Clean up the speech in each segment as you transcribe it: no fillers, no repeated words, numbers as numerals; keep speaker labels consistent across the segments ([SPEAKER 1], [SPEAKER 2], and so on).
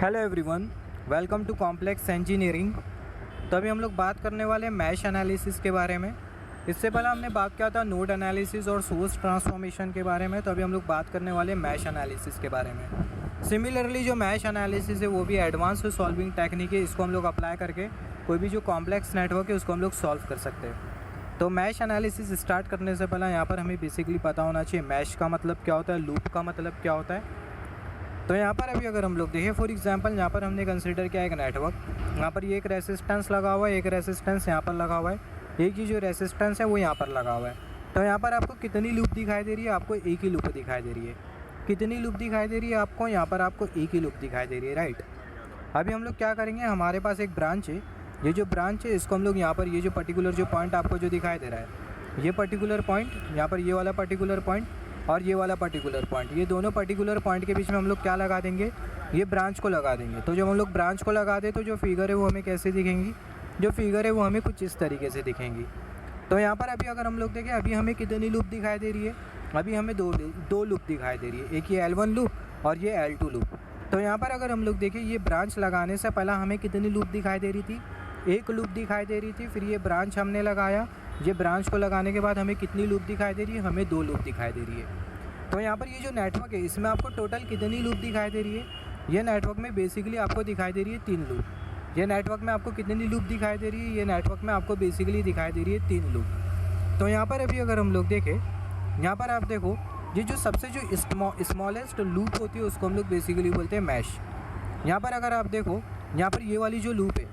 [SPEAKER 1] Hello everyone, welcome to complex engineering. तो अभी हम लोग बात करने वाले हैं मैश एनालिसिस के बारे में। इससे पहले हमने बात किया था नोड एनालिसिस और सोर्स ट्रांसफॉर्मेशन के बारे में। तो अभी हम लोग बात करने वाले हैं मैश एनालिसिस के बारे में। सिमिलरली जो मैश एनालिसिस है वो भी एडवांस सॉल्विंग टेक्निक है। इसको हम लोग अप्लाई करके कोई भी जो कॉम्प्लेक्स नेटवर्क है उसको हम लोग सॉल्व कर सकते हैं। तो मैश एनालिसिस स्टार्ट करने से पहले यहाँ पर हमें बेसिकली पता होना चाहिए मैश का मतलब क्या होता है, लूप का मतलब क्या होता है। तो यहाँ पर अभी अगर हम लोग देखें फॉर एग्जांपल, यहाँ पर हमने कंसीडर किया एक नेटवर्क। यहाँ पर ये एक रेसिस्टेंस लगा हुआ है, एक रेसिस्टेंस यहाँ पर लगा हुआ है, एक ही जो रेसिस्टेंस है वो यहाँ पर लगा हुआ है। तो यहाँ पर आपको कितनी लूप दिखाई दे रही है? आपको एक ही लूप दिखाई दे रही है। कितनी लूप दिखाई दे रही है आपको? यहाँ पर आपको एक ही लूप दिखाई दे रही है, राइट। अभी हम लोग क्या करेंगे, हमारे पास एक ब्रांच है। ये जो ब्रांच है इसको हम लोग यहाँ पर ये जो पर्टिकुलर जो पॉइंट आपको जो दिखाई दे रहा है, ये पर्टिकुलर पॉइंट, यहाँ पर ये वाला पर्टिकुलर पॉइंट और ये वाला पर्टिकुलर पॉइंट, ये दोनों पर्टिकुलर पॉइंट के बीच में हम लोग क्या लगा देंगे, ये ब्रांच को लगा देंगे। तो जब हम लोग ब्रांच को लगा दें तो जो फिगर है वो हमें कैसे दिखेंगी? जो फिगर है वो हमें कुछ इस तरीके से दिखेंगी। तो यहाँ पर अभी अगर हम लोग देखें, अभी हमें कितनी लूप दिखाई दे रही है? अभी हमें दो लूप दिखाई दे रही है, एक ये L1 लूप और ये L2 लूप। तो यहाँ पर अगर हम लोग देखें, ये ब्रांच लगाने से पहला हमें कितनी लूप दिखाई दे रही थी? एक लूप दिखाई दे रही थी। फिर ये ब्रांच हमने लगाया, ये ब्रांच को लगाने के बाद हमें कितनी लूप दिखाई दे रही है? हमें दो लूप दिखाई दे रही है। तो यहाँ पर ये जो नेटवर्क है इसमें आपको टोटल कितनी लूप दिखाई दे रही है? ये नेटवर्क में बेसिकली आपको दिखाई दे रही है 3 लूप। ये नेटवर्क में आपको कितनी लूप दिखाई दे रही है? ये नेटवर्क में आपको बेसिकली दिखाई दे रही है 3 लूप। तो यहाँ पर अभी अगर हम लोग देखें, यहाँ पर आप देखो, ये जो सबसे जो स्मॉलेस्ट लूप होती है उसको हम लोग बेसिकली बोलते हैं मैश। यहाँ पर अगर आप देखो, यहाँ पर ये वाली जो लूप है,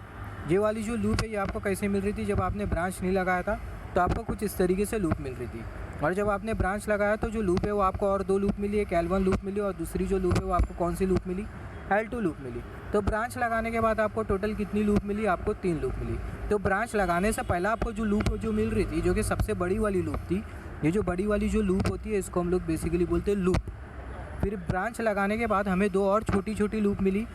[SPEAKER 1] ये वाली जो लूप है ये आपको कैसे मिल रही थी? जब आपने ब्रांच नहीं लगाया था तो आपको कुछ इस तरीके से लूप मिल रही थी। और जब आपने ब्रांच लगाया तो जो लूप है वो आपको और 2 लूप मिली, एक L1 लूप मिली और दूसरी जो लूप है वो आपको कौन सी लूप मिली? L2 लूप मिली। तो ब्रांच लगाने के बाद आपको टोटल कितनी लूप मिली? आपको 3 लूप मिली। तो ब्रांच लगाने से पहले आपको जो लूप जो मिल रही थी, जो कि सबसे बड़ी वाली लूप थी, ये जो बड़ी वाली जो लूप होती है इसको हम लोग बेसिकली बोलते हैं लूप। फिर ब्रांच लगाने के बाद हमें 2 और छोटी छोटी लूप मिली।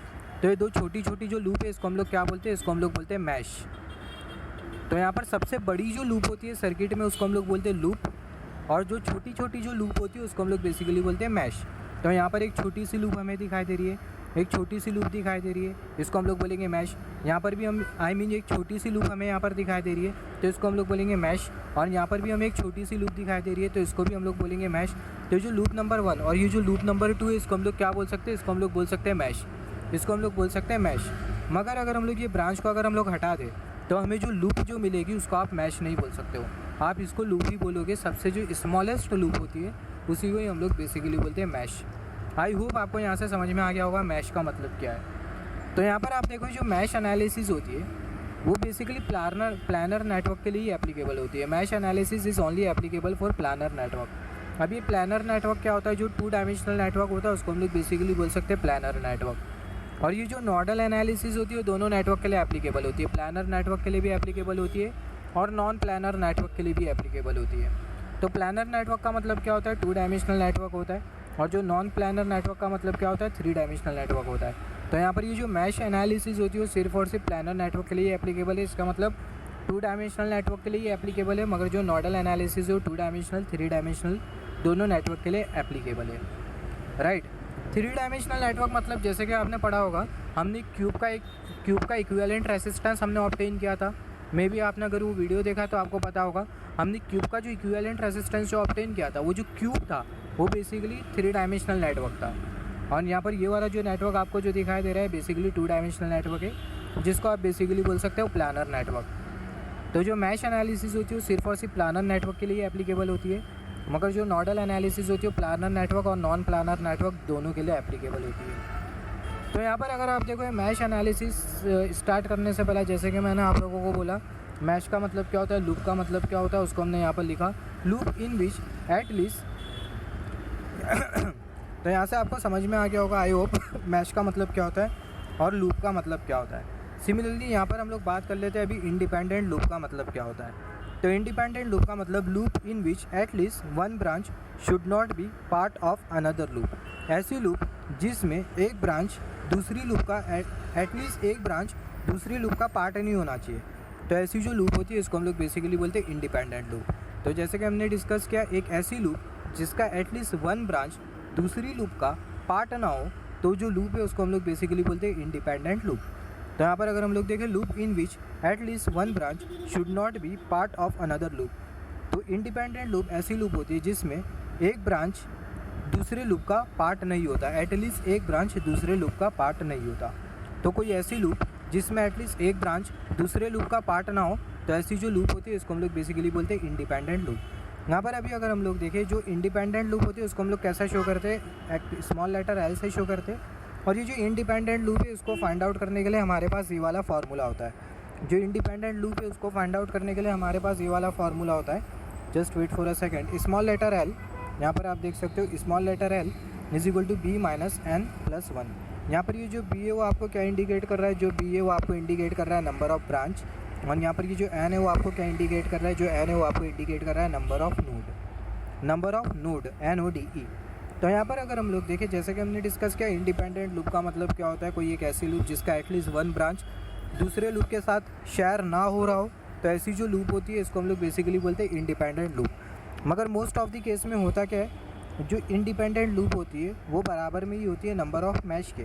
[SPEAKER 1] तो ये 2 छोटी छोटी जो लूप है इसको हम लोग क्या बोलते हैं? इसको हम लोग बोलते हैं मैश। तो यहाँ पर सबसे बड़ी जो लूप होती है सर्किट में उसको हम लोग बोलते हैं लूप, और जो छोटी छोटी जो लूप होती है उसको हम लोग बेसिकली बोलते हैं मैश। तो यहाँ पर एक छोटी सी लूप हमें दिखाई दे रही है, एक छोटी सी लूप दिखाई दे रही है, इसको हम लोग बोलेंगे मैश। यहाँ पर भी हम एक छोटी सी लूप हमें यहाँ पर दिखाई दे रही है तो इसको हम लोग बोलेंगे मैश। और यहाँ पर भी हमें एक छोटी सी लूप दिखाई दे रही है तो इसको भी हम लोग बोलेंगे मैश। तो जो लूप नंबर 1 और ये जो लूप नंबर 2 है इसको हम लोग क्या बोल सकते हैं? इसको हम लोग बोल सकते हैं मैश। इसको हम लोग बोल सकते हैं मैश। मगर अगर हम लोग ये ब्रांच को अगर हम लोग हटा दें तो हमें जो लूप जो मिलेगी उसको आप मैश नहीं बोल सकते हो, आप इसको लूप ही बोलोगे। सबसे जो स्मॉलेस्ट लूप होती है उसी को ही हम लोग बेसिकली बोलते हैं मैश। आई होप आपको यहाँ से समझ में आ गया होगा मैश का मतलब क्या है। तो यहाँ पर आप देखो, जो मैश एनालिसिस होती है वो बेसिकली प्लानर नेटवर्क के लिए एप्लीकेबल होती है। Mesh analysis is only applicable for planar network. अब ये प्लानर नेटवर्क क्या होता है? जो 2 डायमेंशनल नेटवर्क होता है उसको हम लोग बेसिकली बोल सकते हैं प्लानर नेटवर्क। और ये जो नोडल एनालिसिस होती है वो दोनों नेटवर्क के लिए एप्लीकेबल होती है। प्लानर नेटवर्क के लिए भी एप्लीकेबल होती है और नॉन प्लानर नेटवर्क के लिए भी एप्लीकेबल होती है। तो प्लानर नेटवर्क का मतलब क्या होता है? 2 डायमेंशनल नेटवर्क होता है। और जो नॉन प्लानर नेटवर्क का मतलब क्या होता है? 3 डायमेंशनल नेटवर्क होता है। तो यहाँ पर ये जो मैश एनालिसिस होती है वो सिर्फ और सिर्फ प्लानर नेटवर्क के लिए एप्लीकेबल है। इसका मतलब 2 डायमेंशनल नेटवर्क के लिए एप्लीकेबल है, मगर जो नोडल एनालिसिस है वो 2 डायमेंशनल 3 डायमेंशनल दोनों नेटवर्क के लिए एप्लीकेबल है, राइट। 3 डायमेंशनल नेटवर्क मतलब जैसे कि आपने पढ़ा होगा, हमने क्यूब का इक्विवेलेंट रेसिस्टेंस हमने ऑब्टेन किया था। मे बी आपने अगर वो वीडियो देखा तो आपको पता होगा, हमने क्यूब का जो इक्विवेलेंट रेसिस्टेंस जो ऑब्टेन किया था, वो जो क्यूब था वो बेसिकली 3 डायमेंशनल नेटवर्क था। और यहाँ पर ये वाला जो नेटवर्क आपको जो दिखाई दे रहा है बेसिकली 2 डायमेंशनल नेटवर्क है, जिसको आप बेसिकली बोल सकते हो प्लानर नेटवर्क। तो जो मैश एनालिसिस होती है वो सिर्फ और सिर्फ प्लानर नेटवर्क के लिए एप्लीकेबल होती है, मगर जो नोडल एनालिसिस होती है वो प्लानर नेटवर्क और नॉन प्लानर नेटवर्क दोनों के लिए एप्लीकेबल होती है। तो यहाँ पर अगर आप देखो, मैश एनालिसिस स्टार्ट करने से पहले जैसे कि मैंने आप लोगों को बोला मैश का मतलब क्या होता है, लूप का मतलब क्या होता है, उसको हमने यहाँ पर लिखा loop in which at least. तो यहाँ से आपको समझ में आ गया होगा आई होप मैश का मतलब क्या होता है और लूप का मतलब क्या होता है। सिमिलरली यहाँ पर हम लोग बात कर लेते हैं अभी इंडिपेंडेंट लूप का मतलब क्या होता है। तो इंडिपेंडेंट लूप का मतलब loop in which at least 1 branch should not be part of another loop. ऐसी लूप जिसमें एक ब्रांच दूसरी लूप का एटलीस्ट एक ब्रांच दूसरी लूप का पार्ट नहीं होना चाहिए। तो ऐसी जो लूप होती है इसको हम लोग बेसिकली बोलते हैं इंडिपेंडेंट लूप। तो जैसे कि हमने डिस्कस किया, एक ऐसी लूप जिसका एटलीस्ट 1 ब्रांच दूसरी लूप का पार्ट ना हो तो जो लूप है उसको हम लोग बेसिकली बोलते हैं इंडिपेंडेंट लूप। तो यहाँ पर अगर हम लोग देखें loop in which at least one branch should not be part of another loop. तो इंडिपेंडेंट लूप ऐसी लूप होती है जिसमें एक ब्रांच दूसरे लूप का पार्ट नहीं होता, एटलीस्ट एक ब्रांच दूसरे लूप का पार्ट नहीं होता। तो कोई ऐसी लूप जिसमें एटलीस्ट एक ब्रांच दूसरे लूप का पार्ट ना हो, तो ऐसी जो लूप होती है इसको हम लोग बेसिकली बोलते हैं इंडिपेंडेंट लूप। यहाँ पर अभी अगर हम लोग देखें जो इंडिपेंडेंट लूप होती है उसको हम लोग कैसा शो करते हैं, स्मॉल लेटर एल से शो करते हैं। और ये जो इंडिपेंडेंट लूप है उसको फाइंड आउट करने के लिए हमारे पास ये वाला फार्मूला होता है। जो इंडिपेंडेंट लूप है उसको फाइंड आउट करने के लिए हमारे पास ये वाला फार्मूला होता है। Just wait for a second. Small letter L, यहाँ पर आप देख सकते हो small letter L is equal to B minus N plus one. यहाँ पर ये जो बी है वो आपको क्या इंडिकेट कर रहा है, जो बी है वो आपको इंडिकेट कर रहा है नंबर ऑफ ब्रांच। और यहाँ पर ये जो एन है वो आपको क्या इंडिकेट कर रहा है, जो एन है वो आपको इंडिकेट कर रहा है नंबर ऑफ नोड NODE। तो यहाँ पर अगर हम लोग देखें जैसे कि हमने डिस्कस किया इंडिपेंडेंट लूप का मतलब क्या होता है, कोई एक ऐसी लूप जिसका एटलीस्ट वन ब्रांच दूसरे लूप के साथ शेयर ना हो रहा हो, तो ऐसी जो लूप होती है इसको हम लोग बेसिकली बोलते हैं इंडिपेंडेंट लूप। मगर मोस्ट ऑफ द केस में होता क्या है, जो इंडिपेंडेंट लूप होती है वो बराबर में ही होती है नंबर ऑफ मैश के।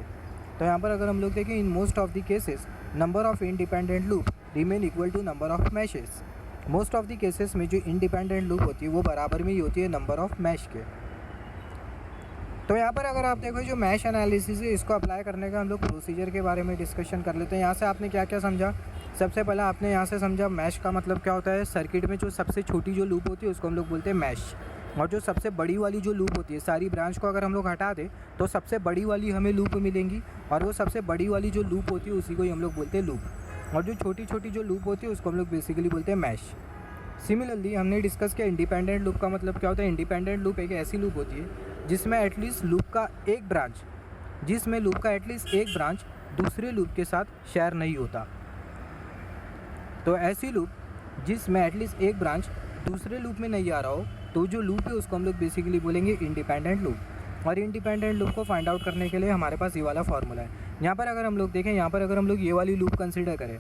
[SPEAKER 1] तो यहाँ पर अगर हम लोग देखें in most of the cases number of independent loop remain equal to number of meshes. Most of the cases में जो इंडिपेंडेंट लूप होती है वो बराबर में ही होती है नंबर ऑफ मैश के। तो यहाँ पर अगर आप देखो जो मैश एनालिसिस है इसको अप्लाई करने का हम लोग प्रोसीजर के बारे में डिस्कशन कर लेते हैं। यहाँ से आपने क्या क्या समझा, सबसे पहले आपने यहाँ से समझा मैश का मतलब क्या होता है। सर्किट में जो सबसे छोटी जो लूप होती है उसको हम लोग बोलते हैं मैश, और जो सबसे बड़ी वाली जो लूप होती है, सारी ब्रांच को अगर हम लोग हटा दें तो सबसे बड़ी वाली हमें लूप मिलेंगी, और वो सबसे बड़ी वाली जो लूप होती है उसी को ही हम लोग बोलते हैं लूप। और जो छोटी छोटी जो लूप होती है उसको हम लोग बेसिकली बोलते हैं मैश। सिमिलरली हमने डिस्कस किया इंडिपेंडेंट लूप का मतलब क्या होता है। इंडिपेंडेंट लूप एक ऐसी लूप होती है जिसमें एटलीस्ट लूप का एक ब्रांच दूसरे लूप के साथ शेयर नहीं होता। तो ऐसी लूप जिसमें एटलीस्ट एक ब्रांच दूसरे लूप में नहीं आ रहा हो, तो जो लूप है उसको हम लोग बेसिकली बोलेंगे इंडिपेंडेंट लूप। और इंडिपेंडेंट लूप को फाइंड आउट करने के लिए हमारे पास ये वाला फार्मूला है। यहाँ पर अगर हम लोग देखें, यहाँ पर अगर हम लोग ये वाली लूप कंसिडर करें,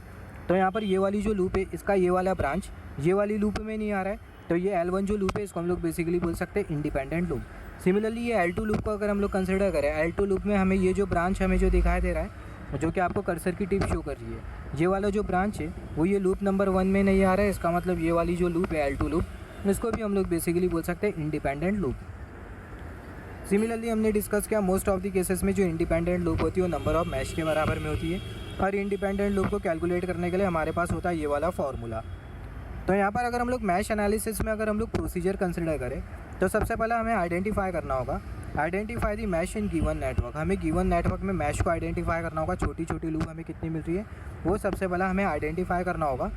[SPEAKER 1] तो यहाँ पर ये वाली जो लूप है इसका ये वाला ब्रांच ये वाली लूप में नहीं आ रहा है, तो ये L1 जो लूप है इसको हम लोग बेसिकली बोल सकते हैं इंडिपेंडेंट लूप। सिमिलरली ये L2 लूप को अगर हम लोग कंसिडर करें, L2 लूप में हमें ये जो ब्रांच हमें जो दिखाई दे रहा है, जो कि आपको कर्सर की टिप शो कर रही है, ये वाला जो ब्रांच है वो ये लूप नंबर 1 में नहीं आ रहा है। इसका मतलब ये वाली जो लूप है L2 लूप, इसको भी हम लोग बेसिकली बोल सकते हैं इंडिपेंडेंट लूप। सिमिलरली हमने डिस्कस किया मोस्ट ऑफ द केसेस में जो इंडिपेंडेंट लूप होती है वो नंबर ऑफ मैश के बराबर में होती है, और इंडिपेंडेंट लूप को कैलकुलेट करने के लिए हमारे पास होता है ये वाला फार्मूला। तो यहाँ पर अगर हम लोग मैश एनालिसिस में अगर हम लोग प्रोसीजर कंसिडर करें, तो सबसे पहले हमें आइडेंटिफाई करना होगा, identify the mesh in given network. हमें गिवन नेटवर्क में मैश को आइडेंटिफाई करना होगा, छोटी छोटी लूप हमें कितनी मिल रही है वो सबसे पहला हमें आइडेंटिफाई करना होगा।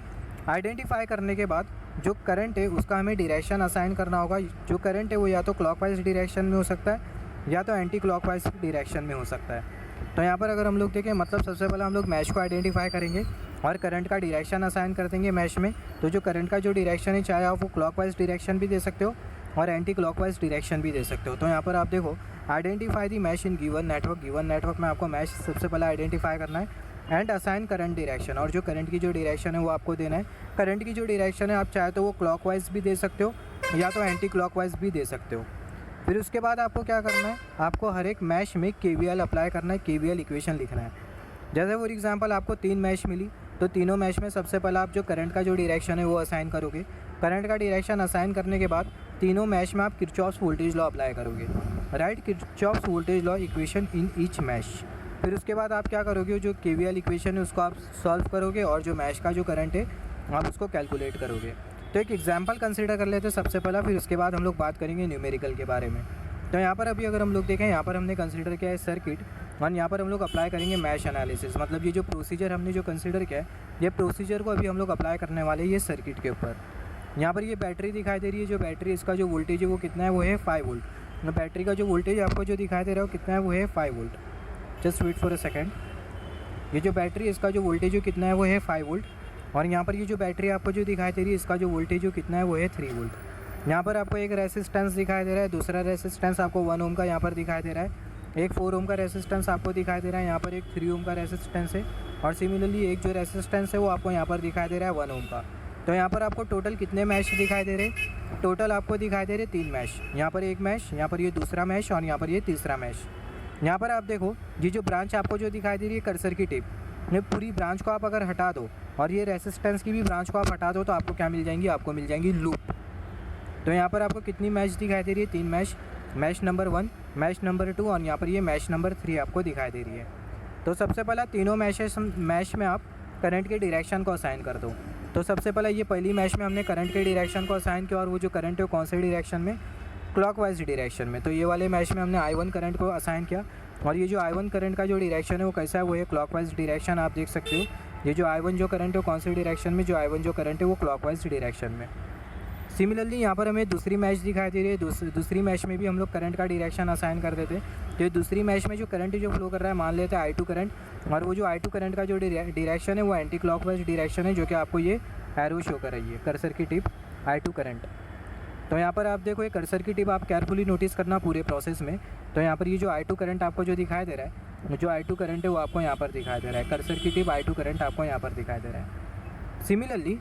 [SPEAKER 1] आइडेंटिफाई करने के बाद जो करंट है उसका हमें डायरेक्शन असाइन करना होगा। जो करंट है वो या तो क्लॉकवाइज डायरेक्शन में हो सकता है या तो एंटी क्लॉकवाइज डायरेक्शन में हो सकता है। तो यहाँ पर अगर हम लोग देखें, मतलब सबसे पहले हम लोग मैश को आइडेंटिफाई करेंगे और करंट का डायरेक्शन असाइन कर देंगे मैश में। तो जो करंट का जो डायरेक्शन है, चाहे आप वो क्लॉकवाइज डायरेक्शन भी दे सकते हो और एंटी क्लॉकवाइज डायरेक्शन भी दे सकते हो। तो यहाँ पर आप देखो identify the mesh in given network. Given network में आपको मैश सबसे पहले आइडेंटिफाई करना है एंड असाइन करंट डायरेक्शन, और जो करंट की जो डायरेक्शन है वो आपको देना है। करंट की जो डायरेक्शन है आप चाहे तो वो क्लॉकवाइज भी दे सकते हो या तो एंटी क्लॉकवाइज भी दे सकते हो। फिर उसके बाद आपको क्या करना है, आपको हर एक मैश में KVL अप्लाई करना है, KVL इक्वेशन लिखना है। जैसे फॉर एग्जांपल आपको 3 मैश मिली, तो तीनों मैश में सबसे पहले आप जो करंट का जो डायरेक्शन है वो असाइन करोगे। करंट का डायरेक्शन असाइन करने के बाद तीनों मैश में आप किरचॉफ्स वोल्टेज लॉ अप्लाई करोगे, right, Kirchhoff's voltage law equation in each mesh. फिर उसके बाद आप क्या करोगे, जो KVL इक्वेशन है उसको आप सॉल्व करोगे और जो मैश का जो करंट है आप उसको कैलकुलेट करोगे। तो एक एग्जांपल कंसीडर कर लेते हैं सबसे पहला, फिर उसके बाद हम लोग बात करेंगे न्यूमेरिकल के बारे में। तो यहाँ पर अभी अगर हम लोग देखें, यहाँ पर हमने कंसीडर किया है सर्किट, और यहाँ पर हम लोग अप्लाई करेंगे मैश एनालिसिस। मतलब ये जो प्रोसीजर हमने जो कंसीडर किया है, ये प्रोसीजर को अभी हम लोग अप्लाई करने वाले हैं ये सर्किट के ऊपर। यहाँ पर ये बैटरी दिखाई दे रही है, जो बैटरी इसका जो वोल्टेज है वो कितना है, वो है 5 वोल्ट। बैटरी का जो वोल्टेज आपको जो दिखाई दे रहा है वो कितना है, वो है 5 volt. Just wait for a second. ये जो बैटरी इसका जो वोल्टेज है कितना है, वो है 5 वोल्ट। और यहाँ पर ये जो बैटरी आपको जो दिखाई दे रही है इसका जो वोल्टेज जो कितना है, वो है 3 वोल्ट। यहाँ पर आपको एक रेसिस्टेंस दिखाई दे रहा है, दूसरा रेसिस्टेंस आपको 1 ओम का यहाँ पर दिखाई दे रहा है, एक 4 ओम का रेसिस्टेंस आपको दिखाई दे रहा है, यहाँ पर एक 3 ओम का रेसिस्टेंस है, और सिमिलरली एक जो रेसिस्टेंस है वो आपको यहाँ पर दिखाई दे रहा है 1 ओम का। तो यहाँ पर आपको टोटल कितने मैश दिखाई दे रहे, टोटल आपको दिखाई दे रहे 3 मैश। यहाँ पर एक मैश, यहाँ पर ये दूसरा मैश और यहाँ पर ये तीसरा मैश। यहाँ पर आप देखो ये जो ब्रांच आपको जो दिखाई दे रही है कर्सर की टिप, ये पूरी ब्रांच को आप अगर हटा दो और ये रेसिस्टेंस की भी ब्रांच को आप हटा दो तो आपको क्या मिल जाएंगी, आपको मिल जाएंगी लूप। तो यहाँ पर आपको कितनी मैश दिखाई दे रही है, 3 mesh, mesh number 1, mesh number 2 और यहाँ पर ये मैश नंबर 3 आपको दिखाई दे रही है। तो सबसे पहला तीनों मैश में आप करंट के डायरेक्शन को असाइन कर दो। तो सबसे पहले ये पहली मैश में हमने करंट के डायरेक्शन को असाइन किया और वो जो करंट है वो कौन से डायरेक्शन में, क्लॉकवाइज डायरेक्शन में। तो ये वाले मैश में हमने I1 करंट को असाइन किया और ये जो I1 करंट का जो डायरेक्शन है वो कैसा है, वो है क्लॉकवाइज डायरेक्शन। आप देख सकते हो ये जो I1 जो करंट है वो कौन से डायरेक्शन में, जो I1 जो करंट है वो क्लॉकवाइज डायरेक्शन में। सिमिलरली यहाँ पर हमें दूसरी मैश दिखाई दे रही है। दूसरी मैश में भी हम लोग करंट का डायरेक्शन असाइन कर देते। तो ये दूसरी मैश में जो करंट जो फ्लो कर रहा है, मान लेते हैं I2 करंट, और वो जो I2 करंट का जो डायरेक्शन है वो एंटी क्लॉकवाइज डायरेक्शन है, जो कि आपको ये एरो शो कर रही है, कर्सर की टिप I2 करंट। तो यहाँ पर आप देखो ये कर्सर की टिप आप केयरफुली नोटिस करना पूरे प्रोसेस में। तो यहाँ पर ये जो I2 करंट आपको जो दिखाई दे रहा है, जो I2 करंट है वो आपको यहाँ पर दिखाई दे रहा है, कर्सर की टिप I2 करंट आपको यहाँ पर दिखाई दे रहा है। सिमिलरली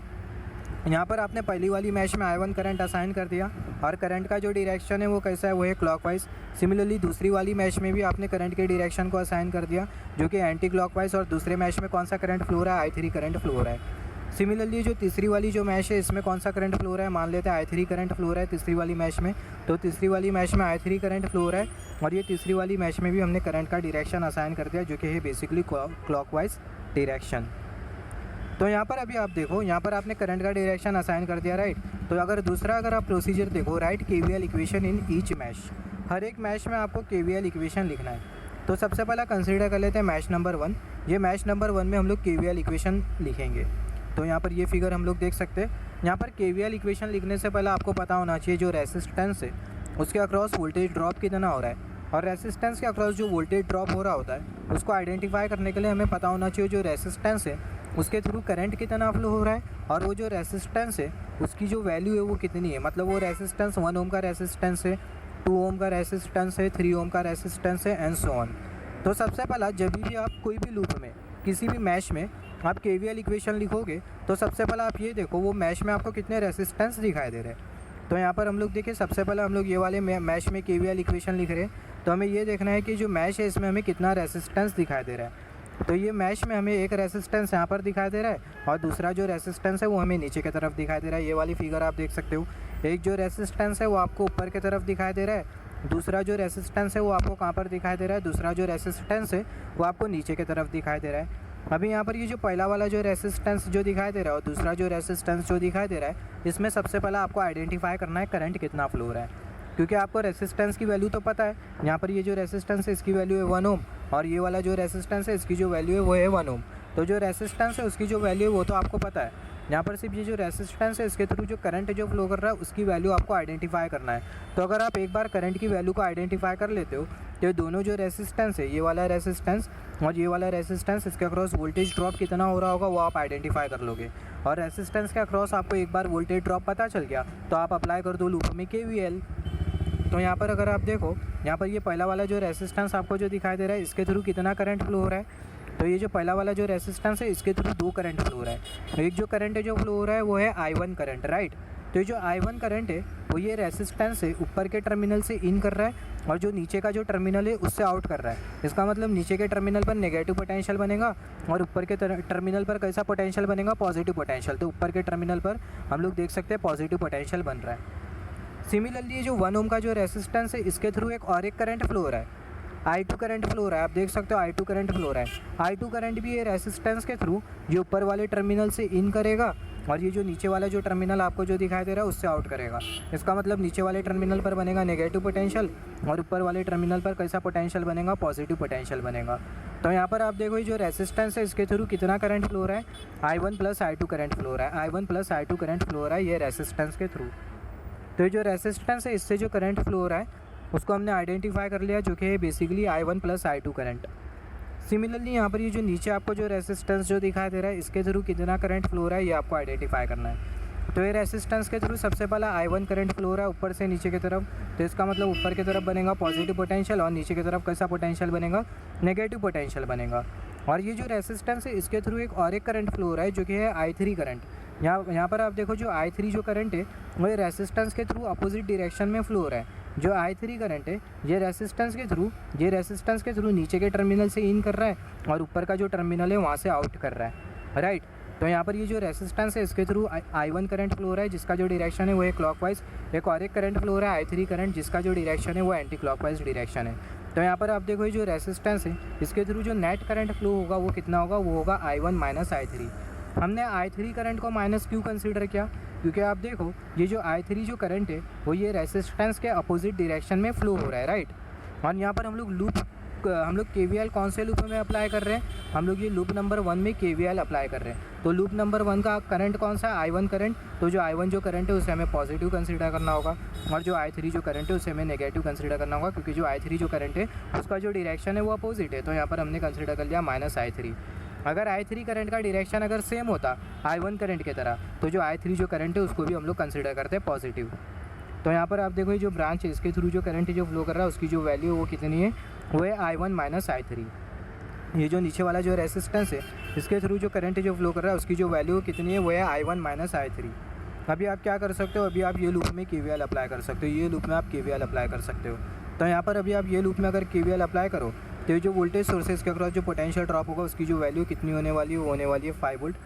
[SPEAKER 1] यहाँ पर आपने पहली वाली मैश में I1 करंट असाइन कर दिया और करंट का जो डायरेक्शन है वो कैसा है, वो है क्लॉकवाइज। सिमिलरली दूसरी वाली मैश में भी आपने करंट के डायरेक्शन को असाइन कर दिया जो कि एंटी क्लॉकवाइज, और दूसरे मैश में कौन सा करंट फ्लो हो रहा है, I3 करंट फ्लो हो रहा है। सिमिलरली जो तीसरी वाली जो मैश है इसमें कौन सा करंट फ्लो हो रहा है, मान लेते हैं I3 करंट फ्लो हो रहा है तीसरी वाली मैश में। तो तीसरी वाली मैश में I3 करंट फ्लो हो रहा है और ये तीसरी वाली मैश में भी हमने करंट का डायरेक्शन असाइन कर दिया जो कि है बेसिकली क्लॉकवाइज डायरेक्शन। तो यहाँ पर अभी आप देखो यहाँ पर आपने करंट का डायरेक्शन असाइन कर दिया, राइट। तो अगर आप प्रोसीजर देखो, right KVL equation in each mesh, हर एक मैश में आपको KVL इक्वेशन लिखना है। तो सबसे पहला कंसीडर कर लेते हैं मैश नंबर 1। ये मैश नंबर 1 में हम लोग KVL इक्वेशन लिखेंगे। तो यहाँ पर ये फिगर हम लोग देख सकते हैं। यहाँ पर KVL इक्वेशन लिखने से पहले आपको पता होना चाहिए जो रेसिस्टेंस है उसके अक्रॉस वोल्टेज ड्रॉप कितना हो रहा है, और रेसिस्टेंस के अक्रॉस जो वोल्टेज ड्रॉप हो रहा होता है उसको आइडेंटिफाई करने के लिए हमें पता होना चाहिए जो रेसिस्टेंस है उसके थ्रू करंट कितना फ्लो हो रहा है, और वो जो रेसिस्टेंस है उसकी जो वैल्यू है वो कितनी है। मतलब वो रेसिस्टेंस 1 ओम का रेसिस्टेंस है, 2 ओम का रेसिस्टेंस है, 3 ओम का रेसिस्टेंस है, एंड सो ऑन। तो सबसे पहला जब भी आप कोई भी लूप में किसी भी मैश में आप KVL इक्वेशन लिखोगे तो सबसे पहला आप ये देखो वो मैश में आपको कितने रेसिस्टेंस दिखाई दे रहे हैं। तो यहाँ पर हम लोग देखिए सबसे पहले हम लोग ये वाले मैश में KVL इक्वेशन लिख रहे हैं। तो हमें ये देखना है कि जो मैश है इसमें हमें कितना रेसिस्टेंस दिखाई दे रहा है। तो ये मैश में हमें एक रेसिस्टेंस यहाँ पर दिखाई दे रहा है और दूसरा जो रेसिस्टेंस है वो हमें नीचे की तरफ दिखाई दे रहा है। ये वाली फिगर आप देख सकते हो, एक जो रेसिस्टेंस है वो आपको ऊपर की तरफ दिखाई दे रहा है, दूसरा जो रेसिस्टेंस है वो आपको कहाँ पर दिखाई दे रहा है, दूसरा जो रेसिस्टेंस है वो आपको नीचे की तरफ दिखाई दे रहा है। अभी यहाँ पर ये जो पहला वाला जो रेसिस्टेंस जो दिखाई दे रहा है और दूसरा जो रेसिस्टेंस जो दिखाई दे रहा है, इसमें सबसे पहला आपको आइडेंटिफाई करना है करंट कितना फ्लो हो रहा है, क्योंकि आपको रेसिस्टेंस की वैल्यू तो पता है। यहाँ पर ये जो रेसिस्टेंस है इसकी वैल्यू है 1 ओम और ये वाला जो रेसिस्टेंस है इसकी जो वैल्यू है वो है 1 ओम। तो जो रेसिस्टेंस है उसकी जो वैल्यू है वो तो आपको पता है। यहाँ पर सिर्फ ये जो रेसिस्टेंस है इसके थ्रू जो करंट जो फ्लो कर रहा है उसकी वैल्यू आपको आइडेंटिफाई करना है। तो अगर आप एक बार करंट की वैल्यू को आइडेंटिफाई कर लेते हो तो दोनों जो रेसिस्टेंस है, ये वाला रेसिस्टेंस और ये वाला रेसिस्टेंस, इसके अक्रॉस वोल्टेज ड्रॉप कितना हो रहा होगा वो आप आइडेंटिफाई कर लोगे। और रेसिस्टेंस के अक्रॉस आपको एक बार वोल्टेज ड्रॉप पता चल गया तो आप अप्लाई कर दो लूप में KVL। तो यहाँ पर अगर आप देखो यहाँ पर ये पहला वाला जो रेसिस्टेंस आपको जो दिखाई दे रहा है इसके थ्रू कितना करंट फ्लो हो रहा है। तो ये जो पहला वाला जो रेसिस्टेंस है इसके थ्रू 2 करंट फ्लो हो रहा है। एक जो करंट है जो फ्लो हो रहा है वो है I1 करंट, राइट। तो ये जो I1 करंट है वो ये रेसिस्टेंस है ऊपर के टर्मिनल से इन कर रहा है और जो नीचे का जो टर्मिनल है उससे आउट कर रहा है। इसका मतलब नीचे के टर्मिनल पर नेगेटिव पोटेंशियल बनेगा और ऊपर के टर्मिनल पर कैसा पोटेंशियल बनेगा, पॉजिटिव पोटेंशियल। तो ऊपर के टर्मिनल पर हम लोग देख सकते हैं पॉजिटिव पोटेंशियल बन रहा है। सिमिलरली ये जो 1 ओम का जो रेसिस्टेंस है इसके थ्रू एक और एक करंट फ्लो हो रहा है, I2 करंट फ्लो हो रहा है। आप देख सकते हो I2 करंट फ्लो हो रहा है। I2 करंट भी ये रेसिस्टेंस के थ्रू जो ऊपर वाले टर्मिनल से इन करेगा और ये जो नीचे वाला जो टर्मिनल आपको जो दिखाई दे रहा है उससे आउट करेगा। इसका मतलब नीचे वाले टर्मिनल पर बनेगा नेगेटिव पोटेंशियल और ऊपर वाले टर्मिनल पर कैसा पोटेंशियल बनेगा, पॉजिटिव पोटेंशियल बनेगा। तो यहाँ पर आप देखो ये जो रेसिस्टेंस है इसके थ्रू कितना करंट फ्लो हो रहा है, I1 plus I2 current flow हो रहा है, I1 plus I2 current flow हो रहा है ये रेसिस्टेंस के थ्रू। तो ये जो रेसिस्टेंस है इससे जो करंट फ्लो हो रहा है उसको हमने आइडेंटिफाई कर लिया जो कि है basically I1 plus I2 current. Similarly यहाँ पर ये जो नीचे आपको जो रेसिस्टेंस जो दिखाई दे रहा है इसके थ्रू कितना करंट फ्लो हो रहा है ये आपको आइडेंटिफाई करना है। तो ये रेसिस्टेंस के थ्रू सबसे पहला I1 करंट फ्लो हो रहा है ऊपर से नीचे की तरफ। तो इसका मतलब ऊपर की तरफ बनेगा पॉजिटिव पोटेंशियल और नीचे की तरफ कैसा पोटेंशियल बनेगा, नेगेटिव पोटेंशियल बनेगा। और ये जो रेसिस्टेंस है इसके थ्रू एक और एक करंट फ्लो हो रहा है जो कि है I3 करंट। यहाँ पर आप देखो जो I3 जो करंट है वो रेसिस्टेंस के थ्रू अपोजिट डायरेक्शन में फ्लो हो रहा है। जो I3 करंट है ये रेसिस्टेंस के थ्रू नीचे के टर्मिनल से इन कर रहा है और ऊपर का जो टर्मिनल है वहाँ से आउट कर रहा है, राइट। तो यहाँ पर ये जो रेसिस्टेंस है इसके थ्रू I1 करंट फ्लो हो रहा है जिसका जो डायरेक्शन है वो है क्लॉकवाइज, एक और एक करंट फ्लो हो रहा है I3 करंट जिसका जो डायरेक्शन है वो एंटी क्लॉकवाइज डायरेक्शन है। तो यहाँ पर आप देखो ये जो रेसिस्टेंस है इसके थ्रू जो नेट करंट फ्लो होगा वो कितना होगा, वो होगा I1 माइनस I3। हमने I3 करंट को माइनस क्यों कंसीडर किया, क्योंकि आप देखो ये जो I3 जो करंट है वो ये रेसिस्टेंस के अपोजिट डायरेक्शन में फ्लो हो रहा है, राइट। और यहाँ पर हम लोग KVL कौन से लूप में अप्लाई कर रहे हैं, हम लोग ये लूप नंबर 1 में KVL अप्लाई कर रहे हैं। तो लूप नंबर 1 का करंट कौन सा है, I1 करंट। तो जो I1 जो करंट है उसे हमें पॉजिटिव कंसीडर करना होगा और जो I3 जो करंट है उसे हमें नेगेटिव कंसीडर करना होगा, क्योंकि जो I3 जो करंट है उसका जो डायरेक्शन है वो अपोजिट है। तो यहाँ पर हमने कंसीडर कर लिया माइनस I3। अगर I3 करंट का डायरेक्शन अगर सेम होता I1 करंट की तरह तो जो I3 जो करंट है उसको भी हम लोग कंसीडर करते हैं पॉजिटिव। तो यहाँ पर आप देखो ये जो ब्रांच है इसके थ्रू जो करंट जो फ्लो कर रहा है उसकी जो वैल्यू वो कितनी है, वो है I1 माइनस I3। ये जो नीचे वाला जो रेसिस्टेंस है इसके थ्रू जो करंट जो फ्लो कर रहा है उसकी जो वैल्यू कितनी है, वो है I1 माइनस I3। अभी आप क्या कर सकते हो, अभी आप ये लूप में KVL अप्लाई कर सकते हो, ये लूप में आप KVL अप्लाई कर सकते हो। तो यहाँ पर अभी आप ये लूप में अगर KVL अप्लाई करो तो ये जो वोल्टेज सोर्सेज के अक्रॉस जो पोटेंशियल ड्रॉप होगा उसकी जो वैल्यू कितनी होने वाली है, वो होने वाली है 5 वोल्ट।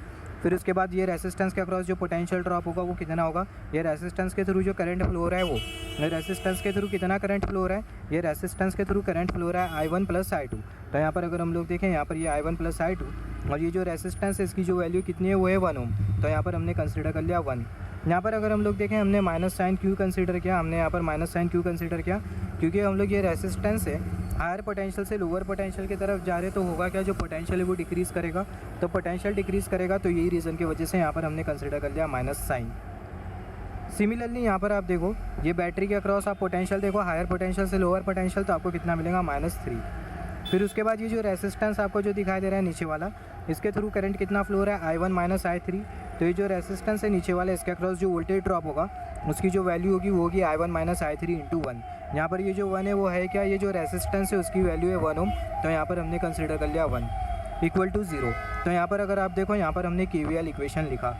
[SPEAKER 1] फिर उसके बाद ये रेसिस्टेंस के अक्रॉस जो पोटेंशियल ड्रॉप होगा वो कितना होगा, ये रेसिस्टेंस के थ्रू जो करंट फ्लो हो रहा है वो, ये रेसिस्टेंस के थ्रू कितना करंट फ्लो हो रहा है, ये रेसिस्टेंस के थ्रू करंट फ्लो हो रहा है I1 प्लस I2। तो यहाँ पर अगर हम लोग देखें यहाँ पर ये I1 प्लस I2 और ये जो रेसिस्टेंस है इसकी जो वैल्यू कितनी है, वो है 1 ओम। तो यहाँ पर हमने कंसिडर कर लिया 1। यहाँ पर अगर हम लोग देखें हमने माइनस साइन क्यों कंसीडर किया, हमने यहाँ पर माइनस साइन क्यों कंसीडर किया, क्योंकि हम लोग ये रेसिस्टेंस है हायर पोटेंशियल से लोअर पोटेंशियल की तरफ जा रहे तो होगा क्या, जो पोटेंशियल है वो डिक्रीज़ करेगा। तो पोटेंशियल डिक्रीज़ करेगा तो यही रीज़न की वजह से यहाँ पर हमने कंसीडर कर लिया माइनस साइन। सिमिलरली यहाँ पर आप देखो ये बैटरी के अक्रॉस आप पोटेंशियल देखो, हायर पोटेंशियल से लोअर पोटेंशियल तो आपको कितना मिलेगा, -3। फिर उसके बाद ये जो रेसिस्टेंस आपको जो दिखाई दे रहा है नीचे वाला, इसके थ्रू करंट कितना फ्लो हो रहा है, I1 माइनस I3। तो ये जो रेसिस्टेंस है नीचे वाले इसके अक्रॉस जो वोल्टेज ड्रॉप होगा उसकी जो वैल्यू होगी वो होगी I1 माइनस I3 इंटू 1। यहाँ पर ये जो 1 है वो है क्या, ये जो रेसिस्टेंस है उसकी वैल्यू है 1 ओम। तो यहाँ पर हमने कंसिडर कर लिया 1 इक्वल टू 0। तो यहाँ पर अगर आप देखो यहाँ पर हमने KVL इक्वेशन लिखा।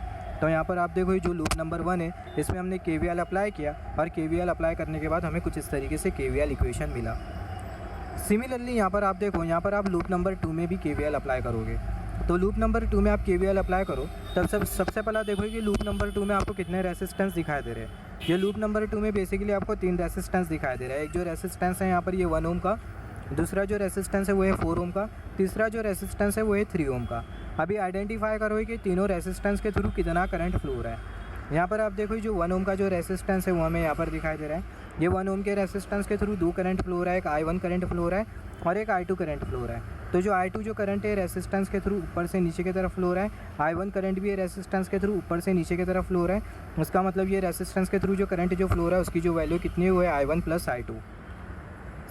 [SPEAKER 1] तो यहाँ पर आप देखो ये जो लूप नंबर 1 है इसमें हमने KVL अप्लाई किया और KVL अप्लाई करने के बाद हमें कुछ इस तरीके से KVL इक्वेशन मिला। सिमिलरली यहाँ पर आप देखो यहाँ पर आप लूप नंबर 2 में भी KVL अप्लाई करोगे। तो लूप नंबर 2 में आप KVL अप्लाई करो तब सबसे पहला देखो कि लूप नंबर 2 में आपको कितने रेसिस्टेंस दिखाई दे रहे हैं। ये लूप नंबर 2 में बेसिकली आपको 3 रेसिस्टेंस दिखाई दे रहा है। एक जो रेसिस्टेंस है यहाँ पर ये 1 ओम का, दूसरा जो रेसिस्टेंस है वो है 4 ओम का, तीसरा जो रेसिस्टेंस है वो है 3 ओम का। अभी आइडेंटिफाई करो कि तीनों रेसिस्टेंस के थ्रू कितना करंट फ्लो हो रहा है। यहाँ पर आप देखो जो 1 ओम का जो रेसिस्टेंस है वो हमें यहाँ पर दिखाई दे रहा है। ये 1 ओम के रेसिस्टेंस के थ्रू 2 करंट फ्लो हो रहा है, एक I1 करंट फ्लो हो रहा है और एक I2 करंट फ्लो हो रहा है। तो जो I2 जो करंट है रेसिस्टेंस के थ्रू ऊपर से नीचे की तरफ फ्लो हो रहा है, I1 करंट भी है रेसिस्टेंस के थ्रू ऊपर से नीचे की तरफ फ्लो हो रहा है। उसका मतलब ये रेसिस्टेंस के थ्रू जो करंट जो फ्लो हो रहा है उसकी जो वैल्यू कितनी है वो है I1 प्लस I2।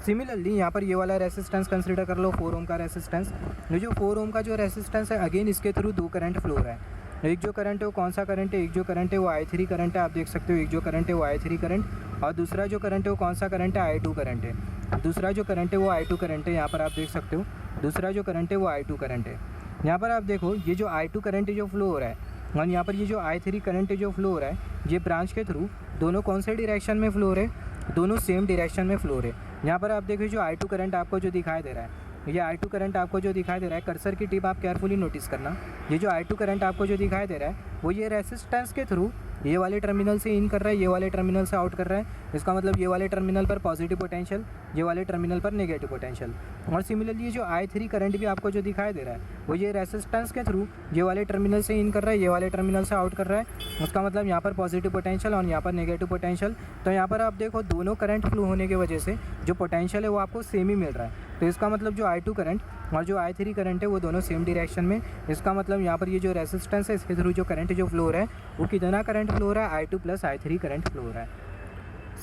[SPEAKER 1] सिमिलरली यहाँ पर ये वाला रेसिस्टेंस कंसिडर कर लो 4 ओम का रेसिस्टेंस। ये जो 4 ओम का जो रेसिस्टेंस है अगेन इसके थ्रू 2 करंट फ्लो हो रहा है। एक जो करंट है वो कौन सा करंट है, एक जो करंट है वो I3 करंट है, आप देख सकते हो एक जो करंट है वो I3 करंट और दूसरा जो करंट है वो कौन सा करंट है, I2 करंट है। दूसरा जो करंट है वो I2 करंट है, यहाँ पर आप देख सकते हो दूसरा जो करंट है वो I2 करंट है। यहाँ पर आप देखो ये जो I2 करंट जो फ्लो हो रहा है और यहाँ पर ये जो I3 करंट जो फ्लो हो रहा है ये ब्रांच के थ्रू दोनों कौन से डायरेक्शन में फ्लो हो रहे हैं, दोनों सेम डायरेक्शन में फ्लो हो रहे हैं। यहाँ पर आप देखिए जो I2 करंट आपको जो दिखाई दे रहा है, ये I2 करंट आपको जो दिखाई दे रहा है, कर्सर की टिप आप केयरफुली नोटिस करना। ये जो I2 करंट आपको जो दिखाई दे रहा है वो ये रेसिस्टेंस के थ्रू ये वाले टर्मिनल से इन कर रहा है, ये वाले टर्मिनल से आउट कर रहा है। इसका मतलब ये वाले टर्मिनल पर पॉजिटिव पोटेंशियल, ये वाले टर्मिनल पर नेगेटिव पोटेंशियल। और सिमिलरली ये जो I3 करंट भी आपको जो दिखाई दे रहा है वो ये रेसिस्टेंस के थ्रू ये वाले टर्मिनल से इन कर रहा है, ये वाले टर्मिनल से आउट कर रहा है। उसका मतलब यहाँ पर पॉजिटिव पोटेंशियल और यहाँ पर नेगेटिव पोटेंशियल। तो यहाँ पर आप देखो दोनों करंट फ्लो होने की वजह से जो पोटेंशियल है वो आपको सेम ही मिल रहा है। तो इसका मतलब जो I2 करंट और जो I3 करंट है वो दोनों सेम डायरेक्शन में। इसका मतलब यहाँ पर ये जो रेसिस्टेंस है इसके थ्रू जो करंट जो फ्लो हो रहा है वो कितना करंट फ्लो हो रहा है, I2 plus I3 current flow हो रहा है।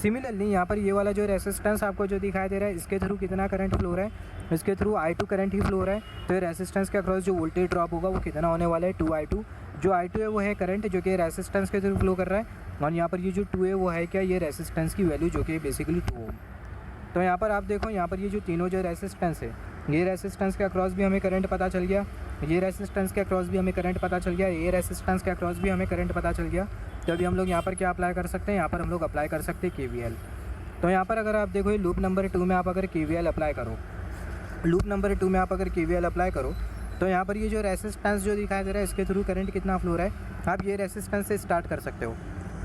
[SPEAKER 1] सिमिलरली यहाँ पर ये वाला जो रेसिस्टेंस आपको जो दिखाई दे रहा है इसके थ्रू कितना करंट फ्लो हो रहा है, इसके थ्रू I2 करंट ही फ्लो हो रहा है। तो ये रेसिस्टेंस के अक्रॉस जो वोल्टेज ड्रॉप होगा वो कितना होने वाला है, 2I2। जो I2 है वो है करंट जो कि रेसिस्टेंस के थ्रू फ्लो कर रहा है और यहाँ पर ये जो 2 है वो है क्या, ये रेसिस्टेंस की वैल्यू जो कि बेसिकली 2 ओम। तो यहाँ पर आप देखो यहाँ पर ये जो तीनों जो रेसिस्टेंस है, ये रेसिस्टेंस के अक्रॉस भी हमें करंट पता चल गया, ये रेसिस्टेंस के अक्रॉस भी हमें करंट पता चल गया, ये रेसिस्टेंस के अक्रॉस भी हमें करंट पता चल गया। तो अभी हम लोग यहाँ पर क्या अप्लाई कर सकते हैं, यहाँ पर हम लोग अप्लाई कर सकते हैं KVL। तो यहाँ पर अगर आप देखो ये लूप नंबर 2 में आप अगर KVL अप्लाई करो, लूप नंबर 2 में आप अगर KVL अप्लाई करो तो यहाँ पर ये जो रेसिस्टेंस जो दिखाई दे रहा है इसके थ्रू करंट कितना फ्लो रहा है, आप ये रेसिस्टेंस से स्टार्ट कर सकते हो।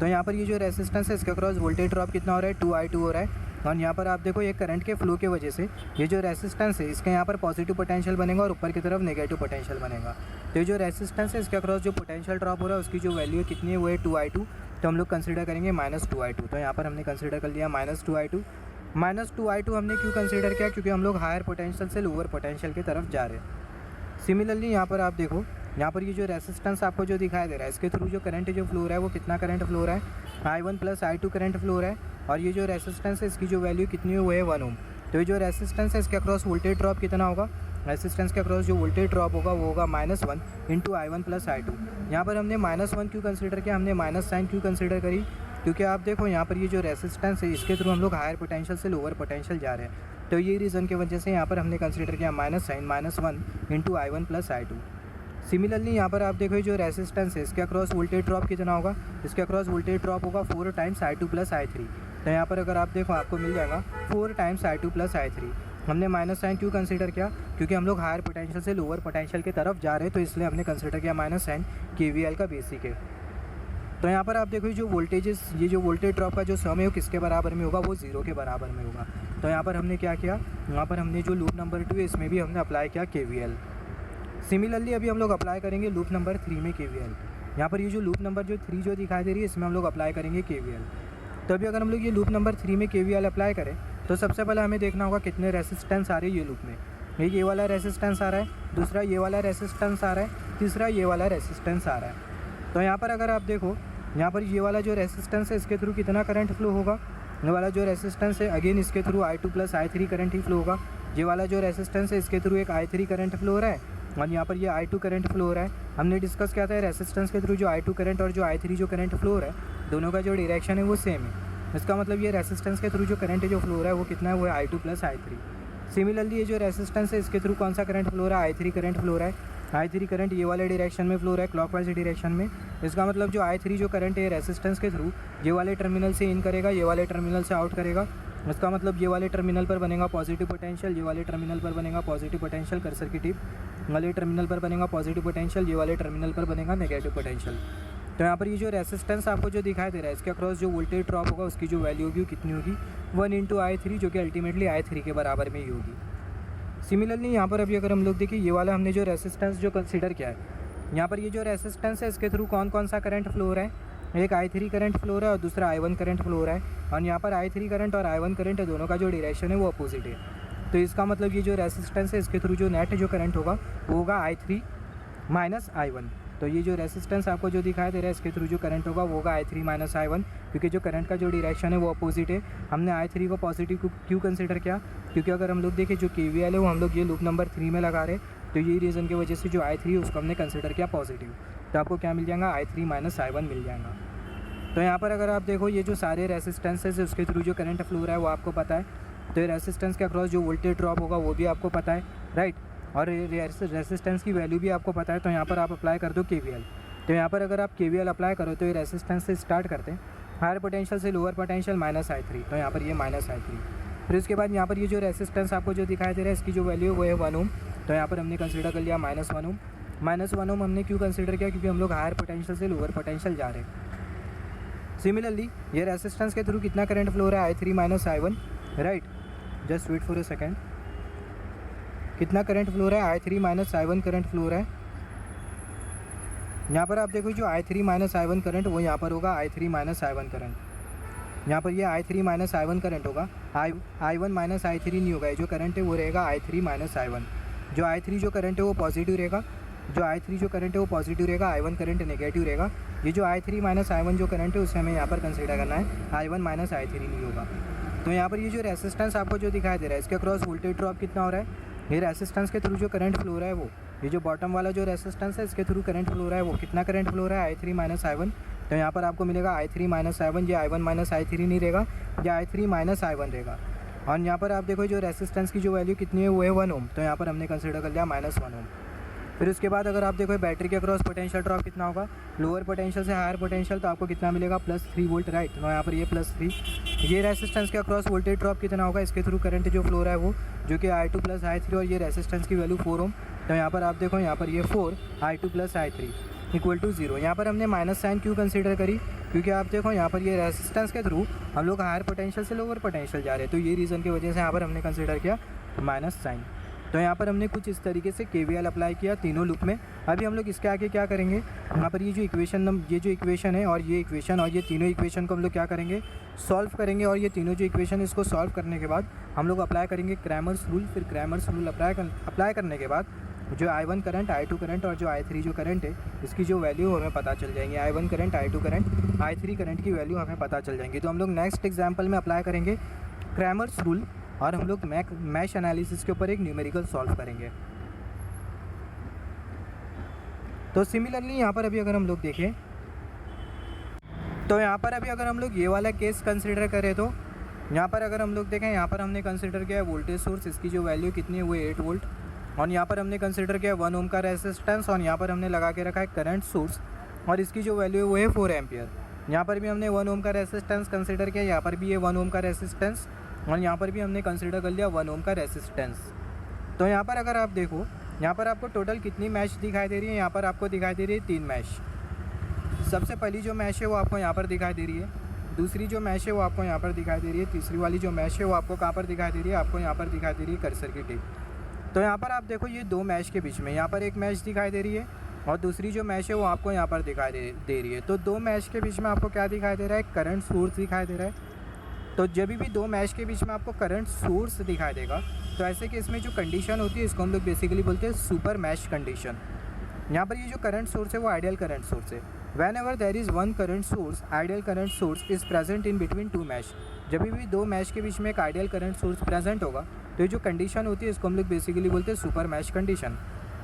[SPEAKER 1] तो यहाँ पर ये जो रेसिस्टेंस है इसके अक्रॉस वोल्टेज ड्रॉप कितना हो रहा है, 2I2 हो रहा है। और यहाँ पर आप देखो ये करंट के फ्लो के वजह से ये जो रेसिस्टेंस है इसके यहाँ पर पॉजिटिव पोटेंशियल बनेगा और ऊपर की तरफ नेगेटिव पोटेंशियल बनेगा। तो ये जो रेसिस्टेंस है इसके अक्रॉस जो पोटेंशियल ड्रॉप हो रहा है उसकी जो वैल्यू कितनी है वो है 2I2। तो हम लोग कंसिडर करेंगे -2I2। तो यहाँ पर हमने कंसिडर कर लिया -2I2। -2I2 हमने क्यों कंसिडर किया, क्योंकि हम लोग हायर पोटेंशियल से लोअर पोटेंशियल की तरफ जा रहे हैं। सिमिलरली यहाँ पर आप देखो, यहाँ पर ये जो रेसिस्टेंस आपको जो दिखाई दे रहा है इसके थ्रू जो करंट जो फ्लो रहा है वो कितना करंट फ्लो रहा है, I1 + I2 करंट फ्लो रहा है। और ये जो रेसिस्टेंस है इसकी जो वैल्यू कितनी है वो है 1 ओम। तो ये जो रेसिस्टेंस है इसके अक्रॉस वोल्टेज ड्रॉप कितना होगा, रेसिस्टेंस के अक्रॉस जो वोल्टेज ड्रॉप होगा वो होगा -1 × I1 + I2। यहाँ पर हमने -1 क्यों कंसिडर किया, हमने माइनस साइन क्यों कंसिडर करी, क्योंकि आप देखो यहाँ पर ये जो रेसिस्टेंस है इसके थ्रू हम लोग हायर पोटेंशियल से लोअर पोटेंशियल जा रहे हैं। तो ये रीज़न की वजह से यहाँ पर हमने कंसिडर किया minus sign -1 × I1 + I2। Similarly यहाँ पर आप देखो जो रेसिस्टेंस है इसके अक्रॉस वोल्टेज ड्रॉप कितना होगा, इसके अक्रॉस वोल्टेज ड्रॉप होगा 4 टाइम्स I2 + I3। तो यहाँ पर अगर आप देखो आपको मिल जाएगा 4 टाइम्स I2 + I3। हमने माइनस साइन क्यों कंसिडर किया, क्योंकि हम लोग हायर पोटेंशियल से लोअर पोटेंशियल की तरफ जा रहे हैं, तो इसलिए हमने कंसिडर किया माइनस साइन KVL का बेसिक है। तो यहाँ पर आप देखो जो वोल्टेजेस, ये जो वोल्टेज ड्रॉप का जो सम है वो किसके बराबर में होगा, वो 0 के बराबर में होगा। तो यहाँ पर हमने क्या किया, यहाँ पर हमने जो लूप नंबर 2 है इसमें भी हमने अप्लाई किया KVL। सिमिलरली अभी हम लोग अप्लाई करेंगे लूप नंबर 3 में KVL। यहाँ पर ये जो लूप नंबर जो 3 जो दिखाई दे रही है इसमें हम लोग अप्लाई करेंगे KVL। तो अभी अगर हम लोग ये लूप नंबर 3 में KVL अप्लाई करें तो सबसे पहले हमें देखना होगा कितने रेसिस्टेंस आ रही है ये लूप में। एक ये वाला रेसिस्टेंस आ रहा है, दूसरा ये वाला रेसिस्टेंस आ रहा है, तीसरा ये वाला रेसिस्टेंस आ रहा है। तो यहाँ पर अगर आप देखो, यहाँ पर ये वाला जो रेसिस्टेंस है इसके थ्रू कितना करंट फ्लो होगा, ये वाला जो रेसिस्टेंस है अगेन इसके थ्रू I2 + I3 करंट ही फ्लो होगा। ये वाला जो रेसिस्टेंस है इसके थ्रू एक I3 करंट फ्लो हो रहा है और यहाँ पर ये I2 करंट फ्लो हो रहा है। हमने डिस्कस किया था रेसिस्टेंस के थ्रू जो I2 करंट और जो I3 जो करंट फ्लो हो रहा है दोनों का जो डायरेक्शन है वो सेम है। इसका मतलब ये रेसिस्टेंस के थ्रू जो करंट जो फ्लो हो रहा है वो कितना है, वो है I2 + I3। सिमिलरली ये जो रेसिस्टेंस है इसके थ्रू कौन सा करंट फ्लो हो रहा है, I3 करंट फ्लो हो रहा है। I3 करंट ये वाले डायरेक्शन में फ्लो हो रहा है, क्लॉकवाइज डायरेक्शन में। इसका मतलब जो I3 जो करंट है रेसिस्टेंस के थ्रू ये वाले टर्मिनल से इन करेगा, ये वाले टर्मिनल से आउट करेगा। इसका मतलब ये वाले टर्मिनल पर बनेगा पॉजिटिव पोटेंशियल, ये वाले टर्मिनल पर बनेगा पॉजिटिव पोटेंशियल, कर्सर की टिप वाले टर्मिनल पर बनेगा पॉजिटिव पोटेंशियल, ये वाले टर्मिनल पर बनेगा नेगेटिव पोटेंशियल। तो यहाँ पर ये जो रेसिस्टेंस आपको जो दिखाई दे रहा है इसके अक्रॉस जो वोल्टेज ड्रॉप होगा उसकी जो वैल्यू होगी कितनी होगी, 1 × I3, जो कि अल्टीमेटली I3 के बराबर में ही होगी। सिमिलरली यहाँ पर अभी अगर हम लोग देखिए ये वाला हमने जो रेसिस्टेंस जो कंसीडर किया है, यहाँ पर ये जो रेसिस्टेंस है इसके थ्रू कौन कौन सा करंट फ्लो हो रहा है, एक I3 करंट फ्लो हो रहा है और दूसरा I1 करंट फ्लो हो रहा है। और यहाँ पर I3 करंट और I1 करंट है दोनों का जो डायरेक्शन है वो अपोजिट है। तो इसका मतलब ये जो रेसिस्टेंस है इसके थ्रू जो नेट जो करंट होगा वो होगा I3 - I1। तो ये जो रेसिस्टेंस आपको जो दिखाई दे रहा है इसके थ्रू जो करंट होगा वो होगा I3 - I1, क्योंकि जो करंट का जो डायरेक्शन है वो अपोजिट है। हमने I3 को पॉजिटिव क्यों कंसिडर किया, क्योंकि अगर हम लोग देखें जो KVL है वो हम लोग ये लूप नंबर 3 में लगा रहे, तो ये रीज़न की वजह से जो I3 है उसको हमने कंसिडर किया पॉजिटिव। तो आपको क्या मिल जाएगा, I3 - I1 मिल जाएगा। तो यहाँ पर अगर आप देखो ये जो सारे रेसिस्टेंसेज है उसके थ्रू जो करंट फ्लो रहा है वो आपको पता है। तो ये रेसिस्टेंस के अक्रॉस जो वोल्टेज ड्रॉप होगा वो भी आपको पता है, राइट। और रेसिस्टेंस की वैल्यू भी आपको पता है। तो यहाँ पर आप अप्लाई कर दो KVL। तो यहाँ पर अगर आप KVL अप्लाई करो तो ये रेसिस्टेंस से स्टार्ट करते हैं, हायर पोटेंशियल से लोअर पोटेंशियल -I3। तो यहाँ पर ये -I3। फिर उसके बाद यहाँ पर ये जो रेसिस्टेंस आपको जो दिखाई दे रहा है इसकी जो वैल्यू है वो है 1 ओम। तो यहाँ पर हमने कंसिडर कर लिया -1 ओम। -1 ओम हमने क्यों कंसिडर किया, क्योंकि हम लोग हायर पोटेंशियल से लोअर पोटेंशियल जा रहे हैं। सिमिलरली ये रेसिस्टेंस के थ्रू कितना करंट फ्लो हो रहा है, I3 - I1, right. Just wait for a second. कितना करंट फ्लो हो रहा है, I3 - I1 करंट फ्लो हो रहा है। यहाँ पर आप देखो जो I3 - I1 करंट वो यहाँ पर होगा I3 - I1 करंट। यहाँ पर ये I3 - I1 करंट होगा, I1 - I3 नहीं होगा। जो करंट है वो रहेगा I3 - I1। जो I3 जो करंट है वो पॉजिटिव रहेगा, जो I3 जो करंट है वो पॉजिटिव रहेगा, I1 करंट नेगेटिव रहेगा। ये जो I3 - I1 जो करंट है उसे हमें यहाँ पर कंसिडर करना है, I1 - I3 नहीं होगा। तो यहाँ पर ये जो रेसिस्टेंस आपको जो दिखाई दे रहा है इसके अक्रॉस वोल्टेज ड्रॉप कितना हो रहा है, ये रेसिस्टेंस के थ्रू जो करंट फ्लो हो रहा है वो, ये जो बॉटम वाला जो रेसिस्टेंस है इसके थ्रू करंट फ्लो हो रहा है वो कितना करंट फ्लो हो रहा है, I3 - I1। तो यहाँ पर आपको मिलेगा I3 - I1, ये I1 - I3 नहीं रहेगा, ये I3 - I1 रहेगा। और यहाँ पर आप देखो जो रेसिस्टेंस की जो वैल्यू कितनी है वो है 1 ओम। तो यहाँ पर हमने कंसिडर कर लिया -1 ओम। फिर उसके बाद अगर आप देखो बैटरी के अक्रॉस पोटेंशियल ड्रॉप कितना होगा, लोअर पोटेंशियल से हायर पोटेंशियल, तो आपको कितना मिलेगा +3 वोल्ट, राइट। तो यहाँ पर ये +3, ये रेसिस्टेंस के अक्रॉस वोल्टेज ड्रॉप कितना होगा, इसके थ्रू करंट जो फ्लो रहा है वो, जो कि I2 + I3, और ये रेसिस्टेंस की वैल्यू 4 ओम। तो यहाँ पर आप देखो, यहाँ पर ये 4 I2 + I3 = 0। यहाँ पर हमने माइनस साइन क्यों कंसीडर करी, क्योंकि आप देखो यहाँ पर ये रेसिस्टेंस के थ्रू हम लोग हायर पोटेंशियल से लोअर पोटेंशियल जा रहे हैं, तो ये रीज़न की वजह से यहाँ पर हमने कंसीडर किया माइनस साइन। तो यहाँ पर हमने कुछ इस तरीके से KVL अप्लाई किया तीनों लूप में। अभी हम लोग इसके आगे क्या करेंगे, यहाँ पर ये जो इक्वेशन है और ये इक्वेशन और ये तीनों इक्वेशन को हम लोग क्या करेंगे, सॉल्व करेंगे। और ये तीनों जो इक्वेशन इसको सॉल्व करने के बाद हम लोग अप्लाई करेंगे क्रैमर्स रूल। फिर क्रैमर्स रूल अप्लाई करने के बाद जो I1 करंट, I2 करंट और जो I3 जो करंट है, इसकी जो वैल्यू हमें पता चल जाएंगी। I1 current, I2 current, I3 current की वैल्यू हमें पता चल जाएंगी। तो हम लोग नेक्स्ट एग्जाम्पल में अप्लाई करेंगे क्रैमर्स रूल, और हम लोग मैश एनालिसिस के ऊपर एक न्यूमेरिकल सॉल्व करेंगे। तो सिमिलरली यहाँ पर अभी अगर हम लोग देखें, तो यहाँ पर अभी अगर हम लोग ये वाला केस कंसिडर करें, तो यहाँ पर अगर हम लोग देखें, यहाँ पर हमने कंसिडर किया है वोल्टेज सोर्स, इसकी जो वैल्यू कितनी है वो 8 वोल्ट, और यहाँ पर हमने कंसिडर किया 1 ओम का रेसिस्टेंस, और यहाँ पर हमने लगा के रखा है करंट सोर्स, और इसकी जो वैल्यू है वो है 4 एम्पियर। यहाँ पर भी हमने 1 ओम का रेसिस्टेंस कंसिडर किया, यहाँ पर भी ये 1 ओम का रेसिस्टेंस, और यहाँ पर भी हमने कंसिडर कर लिया 1 ओम का रेसिस्टेंस। तो यहाँ पर अगर आप देखो, यहाँ पर आपको टोटल कितनी मैश दिखाई दे रही है, यहाँ पर आपको दिखाई दे रही है 3 मैश। सबसे पहली जो मैश है वो आपको यहाँ पर दिखाई दे रही है, दूसरी जो मैश है वो आपको यहाँ पर दिखाई दे रही है, तीसरी वाली जो मैश है वो आपको कहाँ पर दिखाई दे रही है, आपको यहाँ पर दिखाई दे रही है कर्सर की टिप। तो यहाँ पर आप देखो, ये 2 मैश के बीच में यहाँ पर एक मैश दिखाई दे रही है, और दूसरी जो मैश है वो आपको यहाँ पर दिखाई दे रही है। तो 2 मैश के बीच में आपको क्या दिखाई दे रहा है, करंट सोर्स दिखाई दे रहा है। तो जब भी 2 मैश के बीच में आपको करंट सोर्स दिखाई देगा, तो ऐसे केस में जो कंडीशन होती है, इसको हम लोग बेसिकली बोलते हैं सुपर मैश कंडीशन। यहाँ पर ये जो करंट सोर्स है वो आइडियल करंट सोर्स है। Whenever there is 1 current source, ideal current source is present in between 2 mesh. जब भी 2 मैश के बीच में एक आइडियल करंट सोर्स प्रेजेंट होगा, तो ये जो कंडीशन होती है इसको हम लोग बेसिकली बोलते हैं super mesh condition.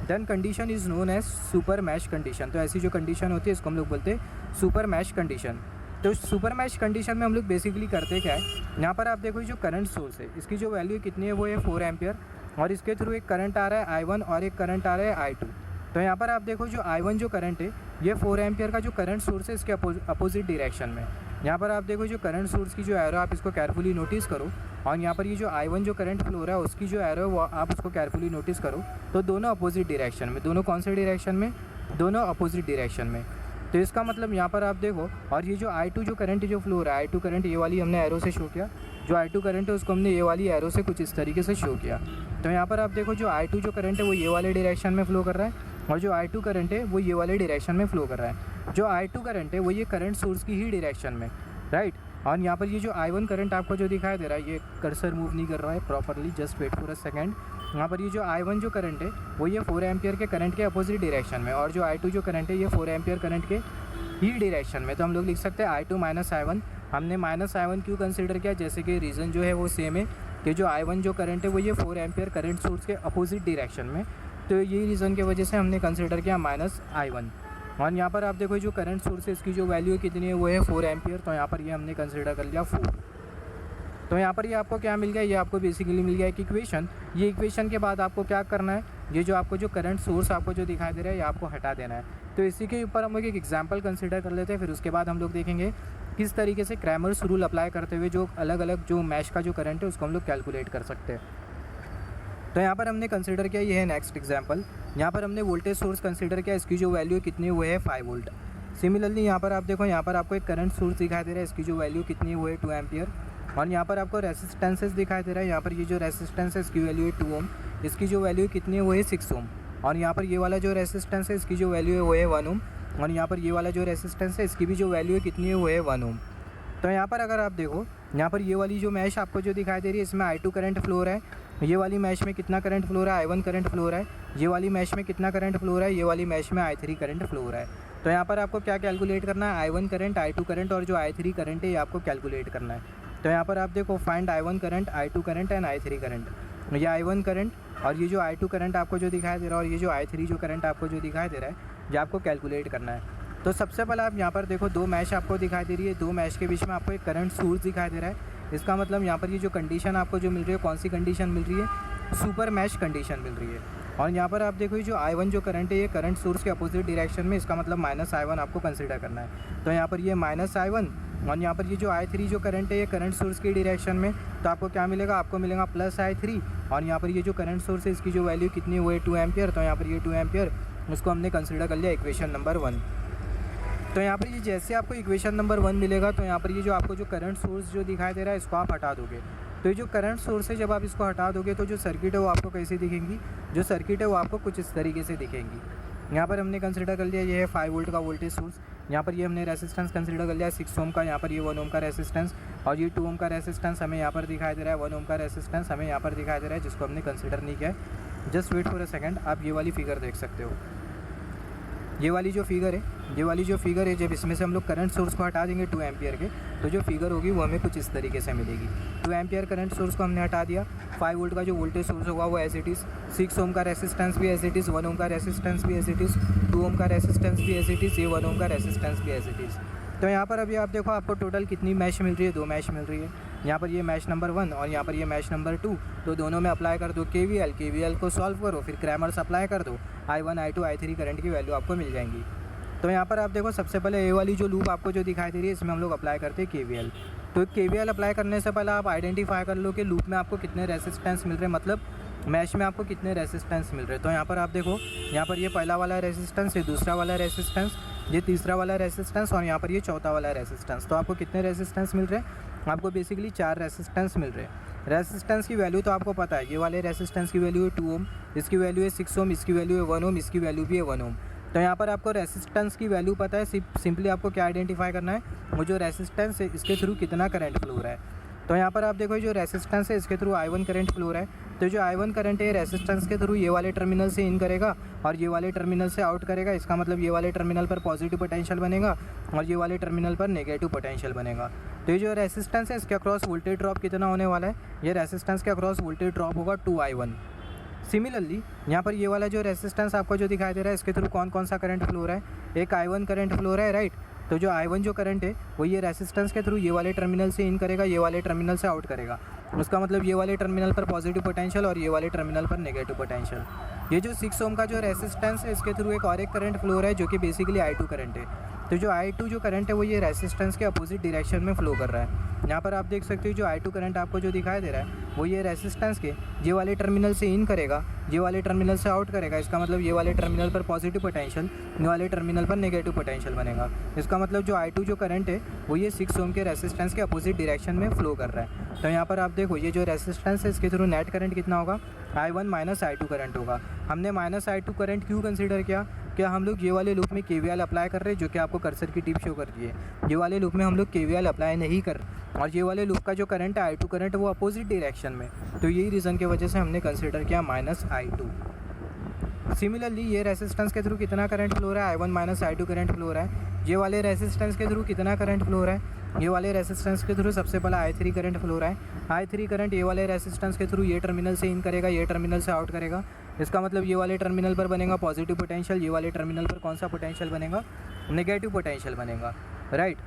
[SPEAKER 1] Then condition is known as super mesh condition. तो ऐसी जो कंडीशन होती है इसको हम लोग बोलते हैं सुपर मैश कंडीशन। तो सुपर मैश कंडीशन में हम लोग बेसिकली करते क्या है, यहाँ पर आप देखो जो करंट सोर्स है, इसकी जो वैल्यू कितनी है वो है 4 एम्पियर, और इसके थ्रू एक करंट आ रहा है I1 और एक करंट आ रहा है I2। तो यहाँ पर आप देखो जो I1 जो करंट है, ये 4 एम्पियर का जो करंट सोर्स है, इसके अपोजिट डायरेक्शन में। यहाँ पर आप देखो जो करंट सोर्स की जो एरो, आप इसको केयरफुली नोटिस करो, और यहाँ पर ये जो I1 जो करंट फ्लो रहा है उसकी जो एरो वो आप उसको केयरफुली नोटिस करो। तो दोनों अपोजिट डायरेक्शन में, दोनों कौन से डायरेक्शन में, दोनों अपोजिट डायरेक्शन में। तो इसका मतलब यहाँ पर आप देखो, और ये जो I2 जो करंट जो फ्लो रहा है, I2 करंट ये वाली हमने एरो से शो किया, जो I2 करंट है उसको हमने ये वाली एरो से कुछ इस तरीके से शो किया। तो यहाँ पर आप देखो जो I2 जो करंट है वो ये वाले डायरेक्शन में फ्लो कर रहा है, और जो I2 करंट है वो ये वाले डायरेक्शन में फ्लो कर रहा है। जो I2 करंट है वो ये करंट सोर्स की ही डायरेक्शन में, राइट। और यहाँ पर ये जो I1 करंट आपको जो दिखाई दे रहा है, ये कर्सर मूव नहीं कर रहा है properly, just wait for a second. यहाँ पर ये जो I1 जो करंट है वो ये 4 एम्पियर के करंट के अपोजिट डायरेक्शन में, और जो I2 जो करंट है ये 4 एम्पियर करंट के ही डायरेक्शन में। तो हम लोग लिख सकते हैं I2 - I1। हमने -I1 क्यों कंसिडर किया, जैसे कि रीज़न जो है वो सेम है कि जो I1 जो करंट है वो ये 4 एम्पियर करंट सोर्स के अपोजिट डायरेक्शन में, तो यही रीज़न की वजह से हमने कंसिडर किया -I1। और यहाँ पर आप देखो जो करंट सोर्स है इसकी जो वैल्यू कितनी है वो है 4 एम्पियर, तो यहाँ पर ये हमने कंसिडर कर लिया 4। तो यहाँ पर ये आपको क्या मिल गया, ये आपको बेसिकली मिल गया एक इक्वेशन। ये इक्वेशन के बाद आपको क्या करना है, ये जो आपको जो करंट सोर्स आपको जो दिखाई दे रहा है ये आपको हटा देना है। तो इसी के ऊपर हम लोग एक एग्जांपल कंसीडर कर लेते हैं, फिर उसके बाद हम लोग देखेंगे किस तरीके से क्रैमर्स रूल अप्लाई करते हुए जो अलग अलग जो मैश का जो करंट है उसको हम लोग कैलकुलेट कर सकते हैं। तो यहाँ पर हमने कंसीडर किया, ये है नेक्स्ट एग्जाम्पल। यहाँ पर हमने वोल्टेज सोर्स कंसीडर किया, इसकी जो वैल्यू कितनी है वो है 5 वोल्ट। सिमिलरली यहाँ पर आप देखो, यहाँ पर आपको एक करंट सोर्स दिखाई दे रहा है, इसकी जो वैल्यू कितनी है वो है 2 एम्पियर। और यहाँ पर आपको रेसिस्टेंसेस दिखाई दे रहा है, यहाँ पर ये जो रेसिस्टेंस है इसकी वैल्यू है 2 ओम, इसकी जो वैल्यू कितनी है वो है 6 ओम। और यहाँ पर ये वाला जो रेसिस्टेंस है इसकी जो वैल्यू है वो है 1 ओम, और यहाँ पर ये वाला जो रेसिस्टेंस है इसकी भी जो वैल्यू है कितनी है वो है 1 ओम। तो यहाँ पर अगर आप देखो, यहाँ पर ये वाली जो मैश आपको जो दिखाई दे रही है इसमें I2 करंट फ्लो रहा है, ये वाली मैश में कितना करंट फ्लो रहा है, I1 करंट फ्लो रहा है, ये वाली मैश में कितना करंट फ्लो रहा है, ये वाली मैश में I3 करंट फ्लो रहा है। तो यहाँ पर आपको क्या कैलकुलेट करना है, I1 करंट, I2 करंट और जो I3 करंट है ये आपको कैलकुलेट करना है। तो यहाँ पर आप देखो find I1 current, I2 current and I3 current. ये I1 करंट और ये जो I2 करंट आपको जो दिखाई दे रहा है और ये जो I3 जो करंट आपको जो दिखाई दे रहा है ये आपको कैलकुलेट करना है। तो सबसे पहले आप यहाँ पर देखो 2 मैश आपको दिखाई दे रही है, 2 मैश के बीच में आपको एक करंट सोर्स दिखाई दे रहा है। इसका मतलब यहाँ पर ये जो कंडीशन आपको जो मिल रही है, कौन सी कंडीशन मिल रही है, सुपर मैश कंडीशन मिल रही है। और यहाँ पर आप देखो जो I1 जो करंट है ये करंट सोर्स के अपोजिट डायरेक्शन में, इसका मतलब -I1 आपको कंसिडर करना है। तो यहाँ पर ये -I1 और यहाँ पर ये जो I3 जो करंट है ये करंट सोर्स की डायरेक्शन में, तो आपको क्या मिलेगा, आपको मिलेगा +I3। और यहाँ पर ये जो करंट सोर्स है इसकी जो वैल्यू कितनी है वो है 2 एम्पियर। तो यहाँ पर ये 2 एम्पियर उसको हमने कंसिडर कर लिया इक्वेशन नंबर 1। तो यहाँ पर ये जैसे आपको इक्वेशन नंबर 1 मिलेगा तो यहाँ पर ये जो आपको जो करंट सोर्स जो दिखाई दे रहा है इसको आप हटा दोगे। तो ये जो करंट सोर्स है जब आप इसको हटा दोगे तो जो सर्किट है वो आपको कैसी दिखेंगी, जो सर्किट है वो आपको कुछ इस तरीके से दिखेंगी। यहाँ पर हमने कंसिडर कर लिया ये है 5 वोल्ट का वोल्टेज सोर्स। यहाँ पर ये हमने रेसिस्टेंस कंसिडर कर लिया 6 ओम का, यहाँ पर ये 1 ओम का रेसिस्टेंस, और ये 2 ओम का रेसिस्टेंस हमें यहाँ पर दिखाई दे रहा है, 1 ओम का रेसिस्टेंस हमें यहाँ पर दिखाई दे रहा है, जिसको हमने कंसिडर नहीं किया है। Just wait for a second, आप ये वाली फिगर देख सकते हो। ये वाली जो फिगर है जब इसमें से हम लोग करंट सोर्स को हटा देंगे 2 एम्पियर के, तो जो फिगर होगी वो हमें कुछ इस तरीके से मिलेगी। 2 एम्पियर करंट सोर्स को हमने हटा दिया, 5 वोल्ट का जो वोल्टेज सोर्स होगा वो एज इट इज़, 6 ओम का रेसिस्टेंस भी एज इट इज़, 1 ओम का रेसिस्टेंस भी एज इट इज़, 2 ओम का रेसिस्टेंस भी एज इट इज़, ये 1 ओम का रेसिस्टेंस भी एज इट इज़। तो यहाँ पर अभी आप देखो आपको टोटल कितनी मैश मिल रही है, 2 मैश मिल रही है। यहाँ पर ये मैश नंबर 1 और यहाँ पर ये मैश नंबर 2, तो दोनों में अप्लाई कर दो KVL को सॉल्व करो, फिर क्रैमर्स अप्लाई कर दो, I1 I2 I3 करंट की वैल्यू आपको मिल जाएंगी। तो यहाँ पर आप देखो सबसे पहले ये वाली जो लूप आपको जो दिखाई दे रही है इसमें हम लोग अप्लाई करते हैं KVL। तो KVL अप्लाई करने से पहले आप आइडेंटिफाई कर लो कि लूप में आपको कितने रेसिस्टेंस मिल रहे हैं, मतलब मैश में आपको कितने रेसिस्टेंस मिल रहे हैं। तो यहाँ पर आप देखो, यहाँ पर ये पहला वाला रेसिस्टेंस, ये दूसरा वाला रेसिस्टेंस, ये तीसरा वाला रेसिस्टेंस और यहाँ पर ये चौथा वाला रेसिस्टेंस। तो आपको कितने रेसिस्टेंस मिल रहे हैं, आपको बेसिकली 4 रेसिस्टेंस मिल रहे हैं। रेसिस्टेंस की वैल्यू तो आपको पता है, ये वाले रेसिस्टेंस की वैल्यू है 2 ओम, इसकी वैल्यू है 6 ओम, इसकी वैल्यू है 1 ओम, इसकी वैल्यू भी है 1 ओम। तो यहाँ पर आपको रेसिस्टेंस की वैल्यू पता है, सिंपली आपको क्या आइडेंटिफाई करना है, वो जो रेसिस्टेंस है इसके थ्रू कितना करंट फ्लो हो रहा है। तो यहाँ पर आप देखो जो रेसिस्टेंस है इसके थ्रू I1 करंट फ्लो हो रहा है। तो जो I1 करंट है रेसिस्टेंस के थ्रू ये वाले टर्मिनल से इन करेगा और ये वाले टर्मिनल से आउट करेगा। इसका मतलब ये वाले टर्मिनल पर पॉजिटिव पोटेंशियल बनेगा और ये वाले टर्मिनल पर नेगेटिव पोटेंशियल बनेगा। तो ये जो रेसिस्टेंस है इसके अक्रॉस वोल्टेज ड्रॉप कितना होने वाला है, ये रेसिस्टेंस के अक्रॉस वोल्टेज ड्रॉप होगा 2I1। सिमिलरली यहाँ पर ये वाला जो रेसिस्टेंस आपको जो दिखाई दे रहा है इसके थ्रू कौन कौन सा करंट फ्लो हो रहा है, एक I1 करंट फ्लो हो रहा है, राइट। तो जो I1 जो करंट है वो ये रेसिस्टेंस के थ्रू ये वाले टर्मिनल से इन करेगा, ये वाले टर्मिनल से आउट करेगा। उसका मतलब ये वाले टर्मिनल पर पॉजिटिव पोटेंशियल और ये वाले टर्मिनल पर नेगेटिव पोटेंशियल। ये जो 6 ओम का जो रेसिस्टेंस है इसके थ्रू एक करंट फ्लो हो रहा है जो कि बेसिकली I2 करंट है। तो जो I2 जो करंट है वो ये रेसिस्टेंस के अपोजिट डायरेक्शन में फ्लो कर रहा है। यहाँ पर आप देख सकते हो जो I2 करंट आपको जो दिखाई दे रहा है वो ये रेसिस्टेंस के ये वाले टर्मिनल से इन करेगा, ये वाले टर्मिनल से आउट करेगा। इसका मतलब ये वाले टर्मिनल पर पॉजिटिव पोटेंशियल, ये वाले टर्मिनल पर नेगेटिव पोटेंशियल बनेगा। इसका मतलब जो I2 जो करंट है वो ये 6 ओम के रेसिस्टेंस के अपोजिट डायरेक्शन में फ्लो कर रहा है। तो यहाँ पर आप देखो ये जो रेसिस्टेंस है इसके थ्रू नेट करंट कितना होगा, I1 माइनस I2 करंट होगा। हमने -I2 करंट क्यों कंसिडर किया, क्या हम लोग ये वाले लूप में KVL अप्लाई कर रहे हैं, जो कि आपको कर्सर की टिप शो कर रही है। ये वाले लूप में हम लोग KVL अप्लाई नहीं कर, और ये वाले लूप का जो करंट है I2 करंट वो अपोजिट डायरेक्शन में, तो यही रीज़न की वजह से हमने कंसिडर किया -I2। सिमिलरली ये रेसिस्टेंस के थ्रू कितना करंट फ्लो हो रहा है, I1 minus I2 current flow हो रहा है। ये वाले रेसिस्टेंस के थ्रू कितना करंट फ्लो हो रहा है, ये वाले रेसिस्टेंस के थ्रू सबसे पहला I3 करंट फ्लो हो रहा है। I3 करंट ये वाले रेसिस्टेंस के थ्रू ये टर्मिनल से इन करेगा, ये टर्मिनल से आउट करेगा। इसका मतलब ये वाले टर्मिनल पर बनेगा पॉजिटिव पोटेंशियल, ये वाले टर्मिनल पर कौन सा पोटेंशियल बनेगा, नेगेटिव पोटेंशियल बनेगा, राइट।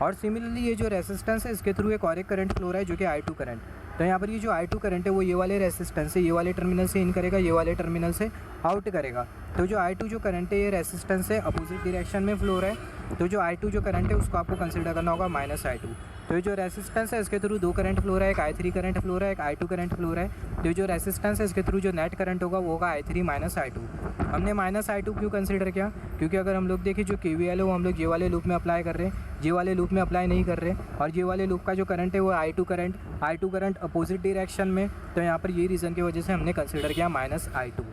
[SPEAKER 1] और सिमिलरली ये जो रेसिस्टेंस है इसके थ्रू एक और एक करंट फ्लो हो रहा है जो कि I2 करंट। तो यहाँ पर ये जो I2 करंट है वो ये वाले रेसिस्टेंस है, ये वाले टर्मिनल से इन करेगा, ये वाले टर्मिनल से आउट करेगा। तो जो I2 जो करंट है ये रेसिस्टेंस से अपोजिट डायरेक्शन में फ्लो हो रहा है। तो जो I2 जो करंट है उसको आपको कंसिडर करना होगा -I2। तो ये जो रेसिस्टेंस है इसके थ्रू 2 करंट फ्लो हो रहा है, एक I3 करंट फ्लो हो रहा है, एक I2 करंट फ्लो हो रहा है। तो ये जो रेसिस्टेंस है इसके थ्रू जो नेट करंट होगा वो होगा I3 माइनस I2। हमने -I2 क्यों कंसिडर किया, क्योंकि अगर हम लोग देखें जो KVL है वो हम लोग ये वाले लूप में अप्लाई कर रहे हैं, ये वाले लूप में अप्लाई नहीं कर रहे, और ये वाले लूप का जो करंट है वो I2 करंट अपोजिट डायरेक्शन में। तो यहाँ पर ये रीज़न की वजह से हमने कंसिडर किया -I2।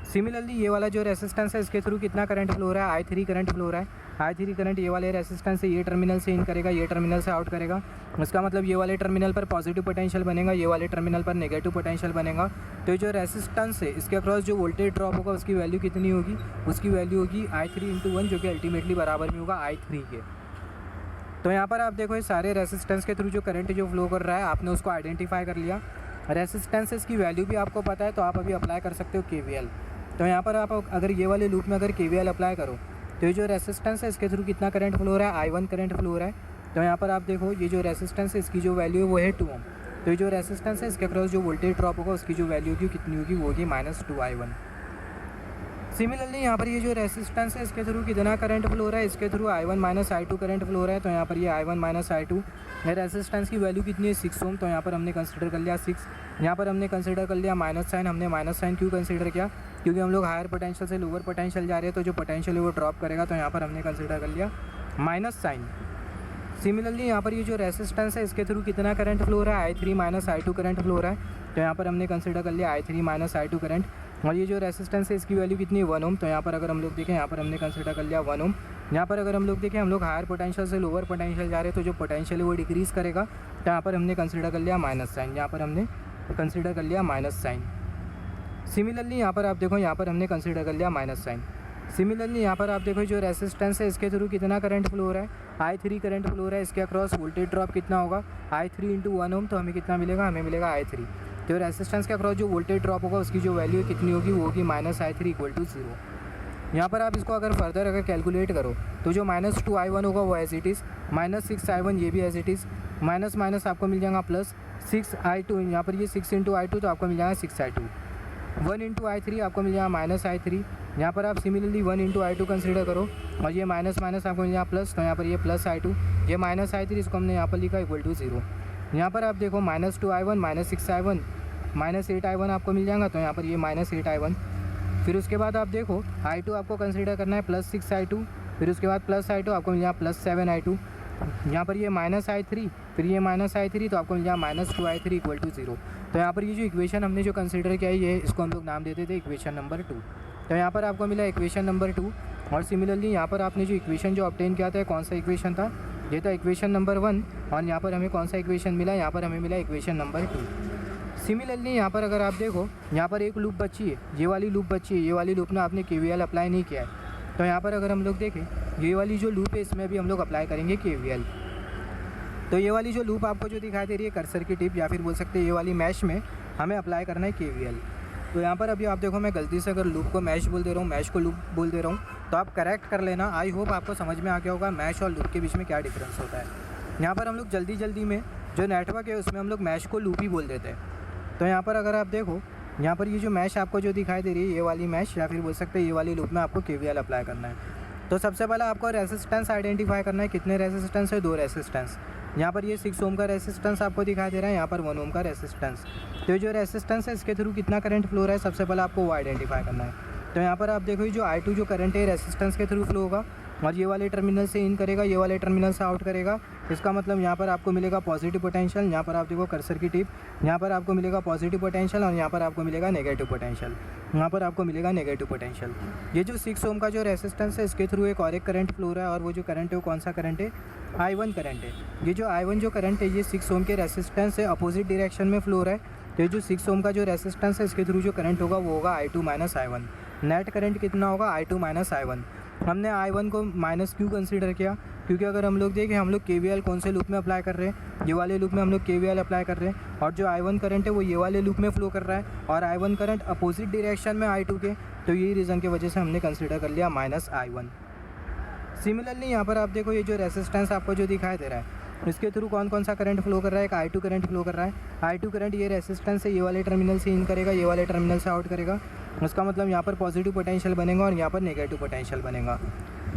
[SPEAKER 1] सिमिलरली ये वाला जो रेसिस्टेंस है इसके थ्रू कितना करंट फ्लो हो रहा है, I3 करंट फ्लो हो रहा है। I3 करंट ये वाले रेसिस्टेंस से ये टर्मिनल से इन करेगा, ये टर्मिनल से आउट करेगा। उसका मतलब ये वाले टर्मिनल पर पॉजिटिव पोटेंशियल बनेगा, ये वाले टर्मिनल पर नेगेटिव पोटेंशियल बनेगा। तो जो रेसिस्टेंस है इसके अक्रॉस जो वोल्टेज ड्रॉप होगा उसकी वैल्यू कितनी होगी, उसकी वैल्यू होगी I3 × 1, जो कि अल्टीमेटली बराबर में होगा I3 के। तो यहाँ पर आप देखो ये सारे रेसिस्टेंस के थ्रू जो करंट जो फ्लो कर रहा है आपने उसको आइडेंटिफाई कर लिया। रेसिस्टेंसेस की वैल्यू भी आपको पता है, तो आप अभी अप्लाई कर सकते हो KVL। तो यहाँ पर आप अगर ये वाले लूप में अगर KVL अप्लाई करो तो ये जो रेसिस्टेंस है इसके थ्रू कितना करंट फ्लो हो रहा है, I1 करंट फ्लो हो रहा है। तो यहाँ पर आप देखो ये जो रेसिस्टेंस है इसकी जो वैल्यू है वो है 2 ओम। तो ये जो रेसिस्टेंस है इसके अक्रॉस जो वोल्टेज ड्रॉप होगा उसकी जो वैल्यू होगी कितनी होगी, वो होगी -2i1। सिमिलरली यहाँ पर ये जो रेसिस्टेंस है इसके थ्रू कितना करंट फ्लो हो रहा है, इसके through i1 - i2 current flow हो रहा है। तो यहाँ पर ये i1 - i2 रेसिस्टेंस की वैल्यू कितनी है, 6 ओम। तो यहाँ पर हमने कंसिडर कर लिया 6। यहाँ पर हमने कंसिडर कर लिया माइनस साइन। हमने माइनस साइन क्यों कंसिडर किया, क्योंकि हम लोग हायर पोटेंशियल से लोअर पोटेंशियल जा रहे हैं, तो जो पोटेंशियल है वो ड्रॉप करेगा। तो यहाँ पर हमने कंसिडर कर लिया माइनस साइन। सिमिलरली यहाँ पर ये जो रेसिस्टेंस है इसके थ्रू कितना करंट फ्लो हो रहा है, i3 - i2 करंट फ्लो हो रहा है। तो यहाँ पर हमने कंसिडर कर लिया i3 - i2 करंट। और ये जो रेसिस्टेंस है इसकी वैल्यू कितनी है, 1 ओम। तो यहाँ पर अगर हम लोग देखें, यहाँ पर हमने कंसिडर कर लिया 1 ओम। यहाँ पर अगर हम लोग देखें, हम लोग हायर पोटेंशियल से लोअर पोटेंशियल जा रहे हैं, तो जो पोटेंशियल है वो डिक्रीज़ करेगा। तो यहाँ पर हमने कंसिडर कर लिया माइनस साइन। यहाँ पर हमने कंसिडर कर लिया माइनस साइन। सिमिलरली यहाँ पर आप देखो, यहाँ पर हमने कंसिडर कर लिया माइनस साइन। सिमिलरली यहाँ पर आप देखो जो रेसिस्टेंस है इसके थ्रू कितना करंट फ्लो हो रहा है, i3 करंट फ्लो हो रहा है। इसके अक्रॉस वोल्टेज ड्रॉप कितना होगा, i3 × 1 ओम। तो हमें कितना मिलेगा, हमें मिलेगा i3। तो रेसिस्टेंस के अक्रॉस जो वोल्टेज ड्रॉप होगा उसकी जो वैल्यू कितनी होगी, वो होगी -i3 = 0। यहाँ पर आप इसको अगर फर्दर अगर कैलकुलेट करो तो जो -2i1 होगा वो एज इट इज़, -6i1 ये भी as it is, minus minus आपको मिल जाएगा +6i2। यहाँ पर ये 6 × i2 तो आपको मिल जाएगा 6i2। 1 × i3 आपको मिल जाएगा -i3। यहाँ पर आप सिमिलरली 1 × i2 कंसिडर करो और ये माइनस माइनस आपको मिल जाएगा प्लस। तो यहाँ पर ये +i2, ये -i3, इसको हमने यहाँ पर लिखा = 0। यहाँ पर आप देखो -2i1 -6i1 -8i1 आपको मिल जाएगा। तो यहाँ पर ये -8i1। फिर उसके बाद आप देखो i2 आपको कंसिडर करना है +6i2, फिर उसके बाद +i2 आपको मिल जाएगा +7i2। यहाँ पर ये -i3, फिर ये -i3, तो आपको मिल जाएगा -2i3 = 0। तो यहाँ पर ये जो इक्वेशन हमने जो कंसिडर किया है, ये इसको हम लोग नाम देते थे इक्वेशन नंबर 2। तो यहाँ पर आपको मिला इक्वेशन नंबर 2। और सिमिलरली यहाँ पर आपने जो इक्वेशन जो ऑब्टेन किया था, कौन सा इक्वेशन था, ये था इक्वेशन नंबर 1। और यहाँ पर हमें कौन सा इक्वेशन मिला, यहाँ पर हमें मिला इक्वेशन नंबर 2। सिमिलरली यहाँ पर अगर आप देखो, यहाँ पर एक लूप बची है, ये वाली लूप बची है। ये वाली लूप में आपने KVL अप्लाई नहीं किया है। तो यहाँ पर अगर हम लोग देखें, ये वाली जो लूप है इसमें भी हम लोग अप्लाई करेंगे KVL। तो ये वाली जो लूप आपको जो दिखाई दे रही है कर्सर की टिप, या फिर बोल सकते हैं ये वाली मैश में हमें अप्लाई करना है KVL। तो यहाँ पर अभी आप देखो, मैं गलती से अगर लूप को मैश बोल दे रहा हूँ, मैश को लूप बोल दे रहा हूँ, तो आप करेक्ट कर लेना। आई होप आपको समझ में आ गया होगा मैश और लूप के बीच में क्या डिफरेंस होता है। यहाँ पर हम लोग जल्दी में जो नेटवर्क है उसमें हम लोग मैश को लूप ही बोल देते हैं। तो यहाँ पर अगर आप देखो, यहाँ पर ये जो मैश आपको जो दिखाई दे रही है, ये वाली मैश, या फिर बोल सकते हैं ये वाली लूप में आपको KVL अप्लाई करना है। तो सबसे पहले आपको रेसिस्टेंस आइडेंटिफाई करना है। कितने रेसिस्टेंस है, 2 रेसिस्टेंस। यहाँ पर ये 6 ओम का रेसिस्टेंस आपको दिखाई दे रहा है, यहाँ पर 1 ओम का रेसिस्टेंस। तो ये जो रेसिस्टेंस है इसके थ्रू कितना करंट फ्लो हो रहा है, सबसे पहले आपको वो आइडेंटिफाई करना है। तो यहाँ पर आप देखो, ये जो i2 जो करंट है रेसिस्टेंस के थ्रू फ्लो होगा और ये वाले टर्मिनल से इन करेगा, ये वाले टर्मिनल से आउट करेगा। इसका मतलब यहाँ पर आपको मिलेगा पॉजिटिव पोटेंशियल। यहाँ पर आप देखो कर्सर की टिप, यहाँ पर आपको मिलेगा पॉजिटिव पोटेंशियल और यहाँ पर आपको मिलेगा नेगेटिव पोटेंशियल। यहाँ पर आपको मिलेगा नेगेटिव पोटेंशियल। ये जो 6 ओम का जो रेसिस्टेंस है इसके थ्रू एक और एक करंट फ्लो हो रहा है, और वो जो करंट है वो कौन सा करंट है, i1 करंट है। ये जो i1 जो करंट है ये 6 ओम के रेसिस्टेंस से अपोजिट डायरेक्शन में फ्लो हो रहा है। तो ये जो 6 ओम का जो रेसिस्टेंस है इसके थ्रू जो करंट होगा वो होगा i2 - i1। नेट करंट कितना होगा, i2 - i1। हमने i1 को माइनस क्यों कंसीडर किया, क्योंकि अगर हम लोग देखें, हम लोग KVL कौन से लूप में अप्लाई कर रहे हैं, ये वाले लूप में हम लोग KVL अप्लाई कर रहे हैं। और जो i1 करंट है वो ये वाले लूप में फ्लो कर रहा है, और i1 करंट अपोजिट डायरेक्शन में i2 के। तो यही रीज़न की वजह से हमने कंसीडर कर लिया -i1। सिमिलरली यहाँ पर आप देखो, ये जो रेसिस्टेंस आपको जो दिखाई दे रहा है इसके थ्रू कौन कौन सा करंट फ्लो कर रहा है, एक i2 करंट फ्लो कर रहा है। i2 करंट ये रेसिस्टेंस है, ये वाले टर्मिनल से इन करेगा, ये वाले टर्मिनल से आउट करेगा। उसका मतलब यहाँ पर पॉजिटिव पोटेंशियल बनेगा और यहाँ पर नेगेटिव पोटेंशियल बनेगा।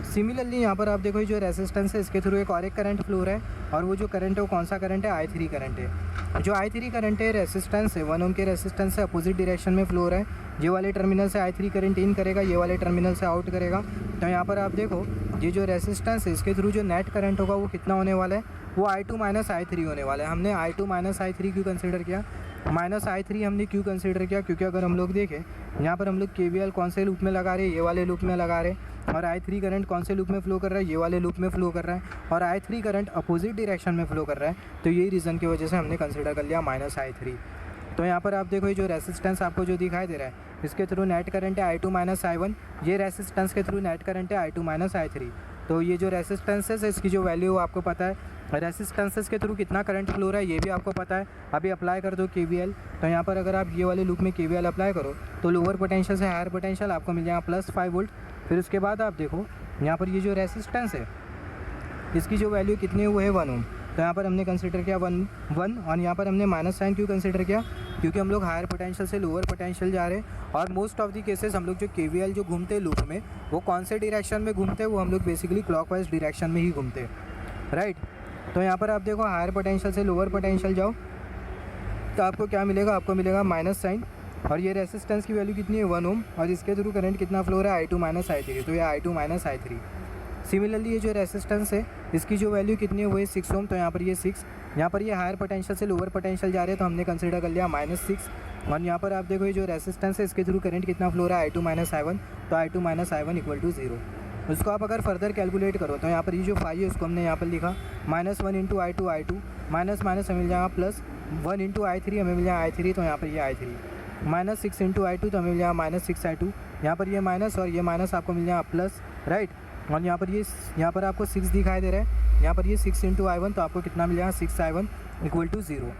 [SPEAKER 1] सिमिलरली यहाँ पर आप देखो, ये जो रेसिस्टेंस है इसके थ्रू एक और एक करंट फ्लो हो रहा है, और वो जो करंट है वो कौन सा करंट है, i3 करंट है। जो i3 करंट है रेसिस्टेंस है 1 ओम के रेसिस्टेंस से अपोजिट डायरेक्शन में फ्लो हो रहा है। ये वाले टर्मिनल से i3 करंट इन करेगा, ये वाले टर्मिनल से आउट करेगा। तो यहाँ पर आप देखो, ये जो रेसिस्टेंस है इसके थ्रू जो नेट करंट होगा वो कितना होने वाला है, वो i2 - i3 होने वाला है। हमने i2 - i3 क्यों कंसिडर किया, -i3 हमने क्यों कंसिडर किया, क्योंकि अगर हम लोग देखें यहाँ पर हम लोग KVL कौन से लूप में लगा रहे हैं, ये वाले लूप में लगा रहे हैं। और i3 करंट कौन से लूप में फ्लो कर रहा है, ये वाले लूप में फ्लो कर रहा है। और i3 करंट अपोजिट डायरेक्शन में फ्लो कर रहा है। तो यही रीज़न की वजह से हमने कंसिडर कर लिया -i3। तो यहाँ पर आप देखो, ये जो रेसिस्टेंस आपको जो दिखाई दे रहा है इसके थ्रू नेट करंट है i2 - i1। ये रेसिस्टेंस के थ्रू नेट करंट है i2 - i3। तो ये जो रेसिस्टेंसेस है इसकी जो वैल्यू आपको पता है, रेसिस्टेंसेस के थ्रू कितना करंट फ्लो रहा है ये भी आपको पता है। अभी अप्लाई कर दो KVL। तो यहाँ पर अगर आप ये वाले लूप में KVL अप्लाई करो तो लोअर पोटेंशियल से हायर पोटेंशियल आपको मिल जाएगा +5 वोल्ट। फिर उसके बाद आप देखो, यहाँ पर ये जो रेसिस्टेंस है इसकी जो वैल्यू कितनी है वो है 1 ओम। तो यहाँ पर हमने कंसिडर किया 1 और यहाँ पर हमने माइनस साइन क्यों कंसिडर किया, क्योंकि हम लोग हायर पोटेंशियल से लोअर पोटेंशियल जा रहे हैं और मोस्ट ऑफ दी केसेस हम लोग जो KVL जो घूमते हैं लूप में वो कौन से डायरेक्शन में घूमते हैं, वो हम लोग बेसिकली क्लॉकवाइज डायरेक्शन में ही घूमते हैं, राइट। तो यहाँ पर आप देखो हायर पोटेंशियल से लोअर पोटेंशियल जाओ तो आपको क्या मिलेगा, आपको मिलेगा माइनस साइन और ये रेसिस्टेंस की वैल्यू कितनी है 1 ओम और इसके थ्रू करंट कितना फ्लो रहा है I2 माइनस I3, तो ये I2 माइनस I3। सिमिलरली ये जो रेसिस्टेंस है इसकी जो वैल्यू कितनी है वो है 6 ओम, तो यहाँ पर ये 6, यहाँ पर ये हायर पोटेंशियल से लोअर पोटेंशियल जा रहे हैं तो हमने कंसिडर कर लिया -6 और यहाँ पर आप देखो ये जो रेसिस्टेंस है इसके थ्रू करंट कितना फ्लो रहा है I2 माइनस I1, तो I2 minus I1 equal to 0। उसको आप अगर फर्दर कैलकुलेट करो तो यहाँ पर ये जो फाई है उसको हमने यहाँ पर लिखा -1 इंटू I2 माइनस माइनस हमें मिल जाएगा +1 इंटू I3 हमें मिल जाएगा I3, तो यहाँ पर ये I3 -6 इंटू I2 तो हमें मिल जाएगा -6 I2, यहाँ पर ये माइनस और ये माइनस आपको मिल जाएगा प्लस, राइट। और यहाँ पर आपको 6 दिखाई दे रहा है, यहाँ पर ये 6 इंटू I1 तो आपको कितना मिल जाएगा 6 I1 इक्वल टू 0।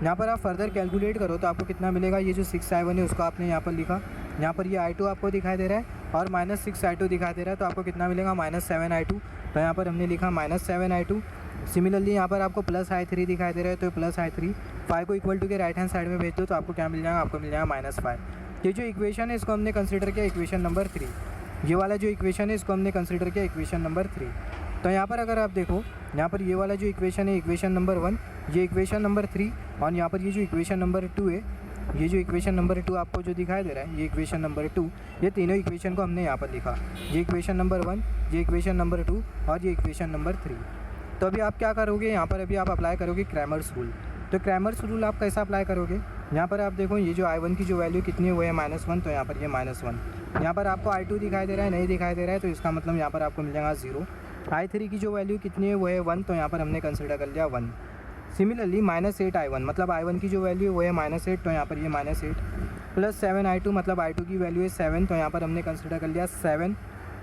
[SPEAKER 1] यहाँ पर आप फर्दर कैलकुलेट करो तो आपको कितना मिलेगा, ये जो 6 I1 है उसको आपने यहाँ पर लिखा, यहाँ पर ये I2 आपको दिखाई दे रहा है और -6 I2 दिखाई दे रहा है तो आपको कितना मिलेगा -7 I2, तो यहाँ पर हमने लिखा -7 I2। सिमिलरली यहाँ पर आपको प्लस I3 दिखाई दे रहा है तो प्लस I3, 5 को इक्वल टू के राइट हैंड साइड में भेज दो तो आपको क्या मिल जाएगा, आपको मिल जाएगा -5। ये जो इक्वेशन है इसको हमने कंसिडर किया इक्वेशन नंबर 3, ये वाला जो इक्वेशन है इसको हमने कंसिडर किया इक्वेशन नंबर 3। तो यहाँ पर अगर आप देखो यहाँ पर ये वाला जो इक्वेशन है इक्वेशन नंबर 1, ये इक्वेशन नंबर 3 और यहाँ पर ये जो इक्वेशन नंबर 2 है, ये जो इक्वेशन नंबर 2 आपको जो दिखाई दे रहा है ये इक्वेशन नंबर 2, ये तीनों इक्वेशन को हमने यहाँ पर लिखा, ये इक्वेशन नंबर 1, ये इक्वेशन नंबर 2 और ये इक्वेशन नंबर 3। तो अभी आप क्या करोगे, यहाँ पर अभी आप अप्लाई करोगे क्रैमर्स रूल। तो क्रैमर्स रूल आप कैसा अप्लाई करोगे, यहाँ पर आप देखो ये जो I1 की जो वैल्यू कितनी है वो है -1, तो यहाँ पर ये -1, यहाँ पर आपको I2 दिखाई दे रहा है, नहीं दिखाई दे रहा है तो इसका मतलब यहाँ पर आपको मिल जाएगा 0। I3 की जो वैल्यू कितनी है वो है 1, तो यहाँ पर हमने कंसिडर कर लिया 1। सिमिलरली -8 I1 मतलब I1 की जो वैल्यू वो है -8, तो यहाँ पर ये -8 प्लस 7 I2 मतलब I2 की वैल्यू है 7, तो यहाँ पर हमने कंसिडर कर लिया 7।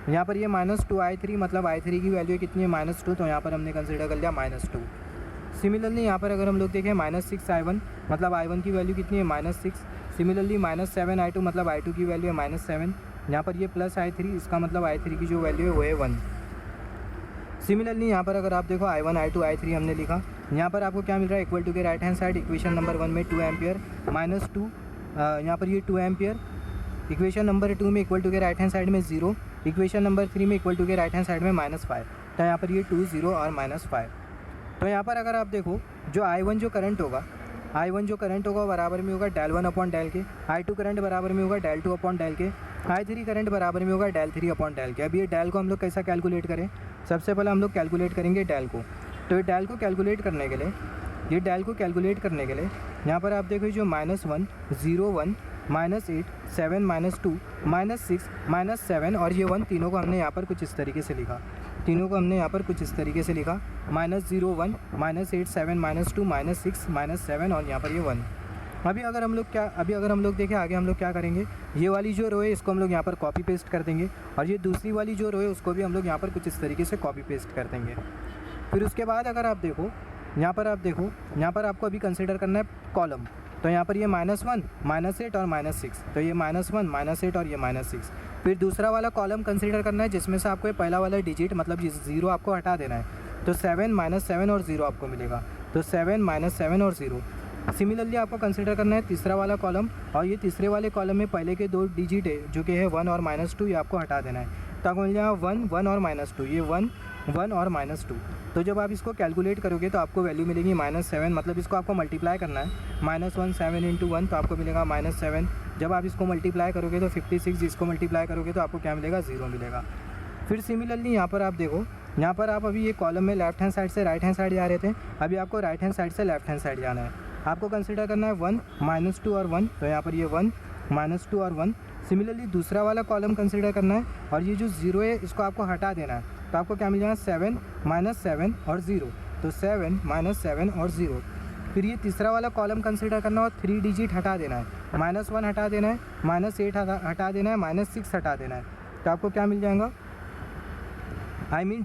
[SPEAKER 1] यहाँ पर ये -2 I3 मतलब I3 की वैल्यू कितनी है -2, तो यहाँ पर हमने कंसिडर कर लिया -2। सिमिलरली यहाँ पर अगर हम लोग देखें -6 I1 मतलब I1 की वैल्यू कितनी है -6। सिमिलरली -7 I2 मतलब I2 की वैल्यू है -7, यहाँ पर ये प्लस I3 इसका मतलब I3 की जो वैल्यू है वो है 1। सिमिलरली यहाँ पर अगर आप देखो I1 I2 I3 हमने लिखा, यहाँ पर आपको क्या मिल रहा है इक्वल टू के right hand side equation number 1 में 2 एम्पियर -2, यहाँ पर ये 2 एम्पियर, इक्वेशन नंबर 2 में इक्वल टू के राइट हैंड साइड में 0, इक्वेशन नंबर 3 में इक्वल टू के राइट हैंड साइड में -5, तो यहाँ पर ये 2 0 और -5। तो यहाँ पर अगर आप देखो जो I1 जो करंट होगा बराबर में होगा del 1 अपॉन del के, I2 करंट बराबर में होगा del 2 अपॉन del के, I3 करंट बराबर में होगा del 3 अपॉन del के। अब ये del को हम लोग कैसा कैलकुलेट करें, सबसे पहले हम लोग कैलकुलेट करेंगे del को। तो ये del को कैलकुलेट करने के लिए यहाँ पर आप देखो जो -1 0 1 -8 7 -2 -6 -7 और ये 1 तीनों को हमने यहाँ पर कुछ इस तरीके से लिखा, -0 1 -8 7 -2 -6 -7 और यहाँ पर ये 1। अभी अगर हम लोग देखें आगे हम लोग क्या करेंगे, ये वाली जो रो है इसको हम लोग यहाँ पर कॉपी पेस्ट कर देंगे और ये दूसरी वाली जो रो है उसको भी हम लोग यहाँ पर कुछ इस तरीके से कॉपी पेस्ट कर देंगे। फिर उसके बाद अगर आप देखो यहाँ पर आपको अभी कंसिडर करना है कॉलम। तो यहाँ पर ये -1 -8 और -6, तो ये -1 -8 और ये -6। फिर दूसरा वाला कॉलम कंसिडर करना है जिसमें से आपको ये पहला वाला डिजिट मतलब 0 आपको हटा देना है, तो 7 -7 और 0 आपको मिलेगा, तो 7 -7 और 0। सिमिलरली आपको कंसिडर करना है तीसरा वाला कॉलम और ये तीसरे वाले कॉलम में पहले के 2 डिजिट है जो कि है 1 और -2, ये आपको हटा देना है, तो आपको मिल जाएगा 1 1 और -2, ये 1 1 और -2। तो जब आप इसको कैलकुलेट करोगे तो आपको वैल्यू मिलेगी -7, मतलब इसको आपको मल्टीप्लाई करना है, -1 7 इंटू 1 तो आपको मिलेगा -7। जब आप इसको मल्टीप्लाई करोगे तो 56, इसको मल्टीप्लाई करोगे तो आपको क्या मिलेगा 0 मिलेगा। फिर सिमिलरली यहाँ पर आप देखो, यहाँ पर आप अभी ये कॉलम में लेफ्ट हैंड साइड से राइट हैंड साइड जा रहे थे, अभी आपको राइट हैंड साइड से लेफ्ट हैंड साइड जाना है। आपको कंसिडर करना है 1 -2 और 1, तो यहाँ पर ये 1 -2 और 1। सिमिलरली दूसरा वाला कॉलम कंसिडर करना है और ये जो 0 है इसको आपको हटा देना है, तो आपको क्या मिल जाएगा 7 -7 और 0, तो 7 -7 और 0। फिर ये तीसरा वाला कॉलम कंसिडर करना और 3 डिजिट हटा देना है, -1 हटा देना है, -8 हटा देना है, -6 हटा देना है, तो आपको क्या मिल जाएगा,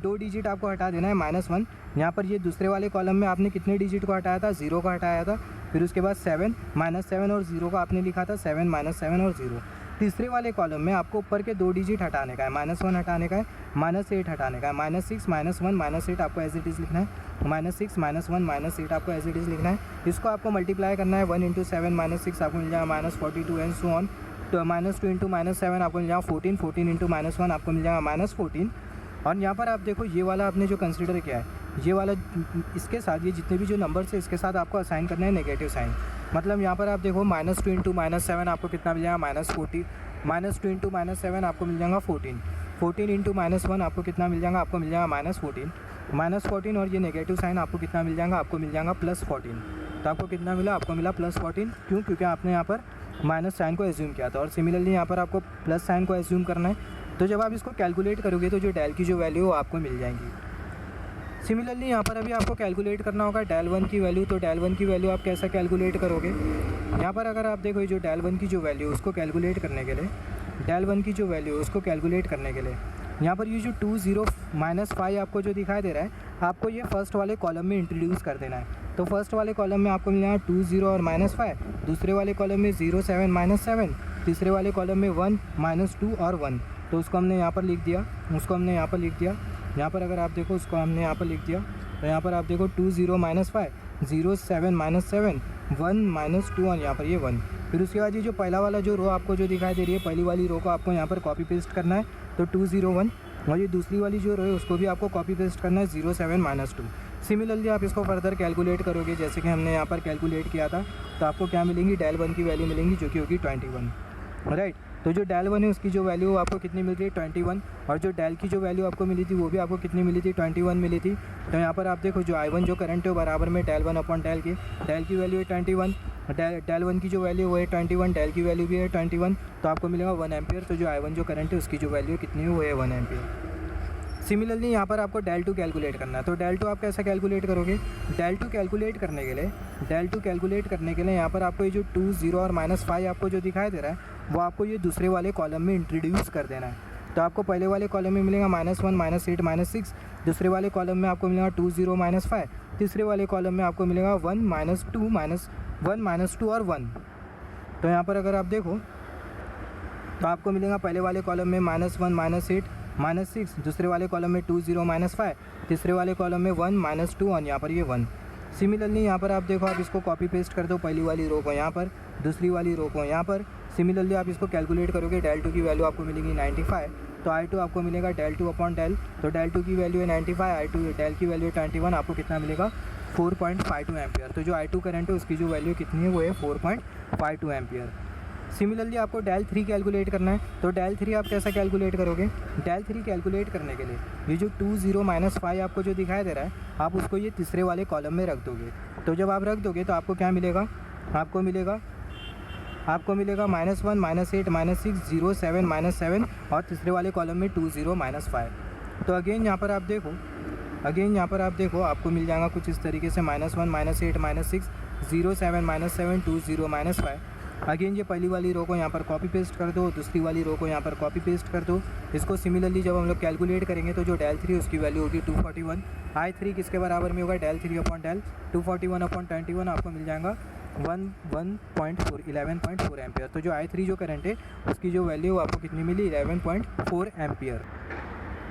[SPEAKER 1] 2 डिजिट आपको हटा देना है -1। यहाँ पर ये दूसरे वाले कॉलम में आपने कितने डिजिट को हटाया था, 0 को हटाया था। फिर उसके बाद 7 -7 और 0 को आपने लिखा था, 7 -7 और 0। तीसरे वाले कॉलम में आपको ऊपर के 2 डिजिट हटाने का है, -1 हटाने का है, -8 हटाने का है, -6 -1 -8 आपको एज इट इज़ लिखना है, -6 -1 -8 आपको एज इट इज़ लिखना है। इसको आपको मल्टीप्लाई करना है, 1 × 7 -6 आपको मिल जाएगा -42 एंड सो ऑन। तो -2 × -7 आपको मिल जाएगा 14, 14 × -1 आपको मिल जाएगा -14। और यहाँ पर आप देखो ये वाला आपने जो कंसिडर किया है, ये वाला इसके साथ ये जितने भी जो नंबर्स है इसके साथ आपको असाइन करना है नेगेटिव साइन। मतलब यहाँ पर आप देखो -2 × -7 आपको कितना मिल जाएगा -40, -2 × -7 आपको मिल जाएगा 14, 14 × -1 आपको कितना मिल जाएगा, आपको मिल जाएगा -14 और ये नेगेटिव साइन आपको कितना मिल जाएगा, आपको मिल जाएगा +14। तो आपको कितना मिला, आपको मिला +14। क्यों? क्योंकि आपने यहाँ पर माइनस साइन को एज्यूम किया था। और सिमिलरली यहाँ पर आपको प्लस साइन को एज्यूम करना है। तो जब आप इसको कैलकुलेट करोगे तो जो डेल की जो वैल्यू वो आपको मिल जाएंगी। सिमिलरली यहाँ पर अभी आपको कैलकुलेट करना होगा डेल 1 की वैल्यू। तो डेल 1 की वैल्यू आप कैसे कैलकुलेट करोगे? यहाँ पर अगर आप देखो जो डेल 1 की जो वैल्यू उसको कैलकुलेट करने के लिए, डेल 1 की जो वैल्यू उसको कैलकुलेट करने के लिए यहाँ पर ये जो 20 -5 आपको जो दिखाई दे रहा है, आपको ये फर्स्ट वाले कॉलम में इंट्रोड्यूस कर देना है। तो फर्स्ट वाले कॉलम में आपको मिल जाएगा 20 और -5, दूसरे वाले कॉलम में 0 7 -7, तीसरे वाले कॉलम में 1 -2 और 1। तो उसको हमने यहाँ पर लिख दिया, उसको हमने यहाँ पर लिख दिया। यहाँ पर अगर आप देखो उसको हमने यहाँ पर लिख दिया। तो यहाँ पर आप देखो 20 -5, 0 7 -7, 1 -2 और यहाँ पर ये 1। फिर उसके बाद ये जो पहला वाला जो रो आपको जो दिखाई दे रही है, पहली वाली रो को आपको यहाँ पर कॉपी पेस्ट करना है। तो 201 और ये दूसरी वाली जो रो है उसको भी आपको कॉपी पेस्ट करना है, 0 7 -2। सिमिलरली आप इसको फर्दर कैलकुलेट करोगे जैसे कि हमने यहाँ पर कैलकुलेट किया था। तो आपको क्या मिलेंगी, डेल 1 की वैल्यू मिलेंगी जो कि होगी 21, राइट। तो जो डेल 1 है उसकी जो वैल्यू आपको कितनी मिल रही है, 21। और जो डेल की जो वैल्यू आपको मिली थी वो भी आपको कितनी मिली थी, 21 मिली थी। तो यहाँ पर आप देखो जो I1 जो करंट है वो बराबर में डेल 1 अपॉन डेल की वैल्यू है 21, डेल 1 की जो वैल्यू वो है 21, डेल की वैल्यू भी है 21। तो आपको मिलेगा 1 एम्पियर। तो जो I1 जो करंट है उसकी जो वैल्यू कितनी है वो है 1 एम्पियर। सिमिलरली यहाँ पर आपको डेल 2 कैलकुलेट करना है। तो डेल 2 आप कैसे कैलकुलेट करोगे? डेल 2 कैलकुलेट करने के लिए यहाँ पर आपको ये जो 20 और -5 आपको जो दिखाई दे रहा है वो आपको ये दूसरे वाले कॉलम में इंट्रोड्यूस कर देना है। तो आपको पहले वाले कॉलम में मिलेगा -1 -8 -6, दूसरे वाले कॉलम में आपको मिलेगा 20 -5, तीसरे वाले कॉलम में आपको मिलेगा 1 -2 और 1। तो यहाँ पर अगर आप देखो तो आपको मिलेगा पहले वाले कॉलम में -1 -8 -6, दूसरे वाले कॉलम में 20 -5, तीसरे वाले कॉलम में 1 -2 और यहाँ पर ये 1। सिमिलरली यहाँ पर आप देखो आप इसको कॉपी पेस्ट कर दो, पहली वाली रो को यहाँ पर, दूसरी वाली रो को यहाँ पर। सिमिलरली आप इसको कैलकुलेट करोगे, डेल 2 की वैल्यू आपको मिलेगी 95। तो I2 आपको मिलेगा डेल 2 अपॉन डेल। तो डेल 2 की वैल्यू है 95, I2 डेल की वैल्यू है 21, आपको कितना मिलेगा 4.52 एम्पियर। तो जो I2 करंट है उसकी जो वैल्यू कितनी है वो है 4.52 एम्पियर। सिमिलरली आपको डेल 3 कैलकुलेट करना है। तो डेल 3 आप कैसा कैलकुलेट करोगे? डेल 3 कैलकुलेट करने के लिए ये जो 20 -5 आपको जो दिखाई दे रहा है आप उसको ये तीसरे वाले कॉलम में रख दोगे। तो जब आप रख दोगे तो आपको क्या मिलेगा, आपको मिलेगा -1 -8 -6, 0 7 -7 और तीसरे वाले कॉलम में 20 -5। तो अगेन यहाँ पर आप देखो आपको मिल जाएगा कुछ इस तरीके से -1 -8 -6, 0 7 -7, 20 -5। अगेन ये पहली वाली रो को यहाँ पर कॉपी पेस्ट कर दो, दूसरी वाली रो को यहाँ पर कॉपी पेस्ट कर दो। इसको सिमिलरली जब हम लोग कैलकुलेट करेंगे तो जो डेल 3 उसकी वैल्यू होगी 241। I3 किसके बराबर में होगा, डेल 3 अपॉन डेल 241 अपॉन 21 आपको मिल जाएगा 11.4 एम्पियर। तो जो I3 जो करंट है उसकी जो वैल्यू आपको कितनी मिली, 11.4 एम्पियर।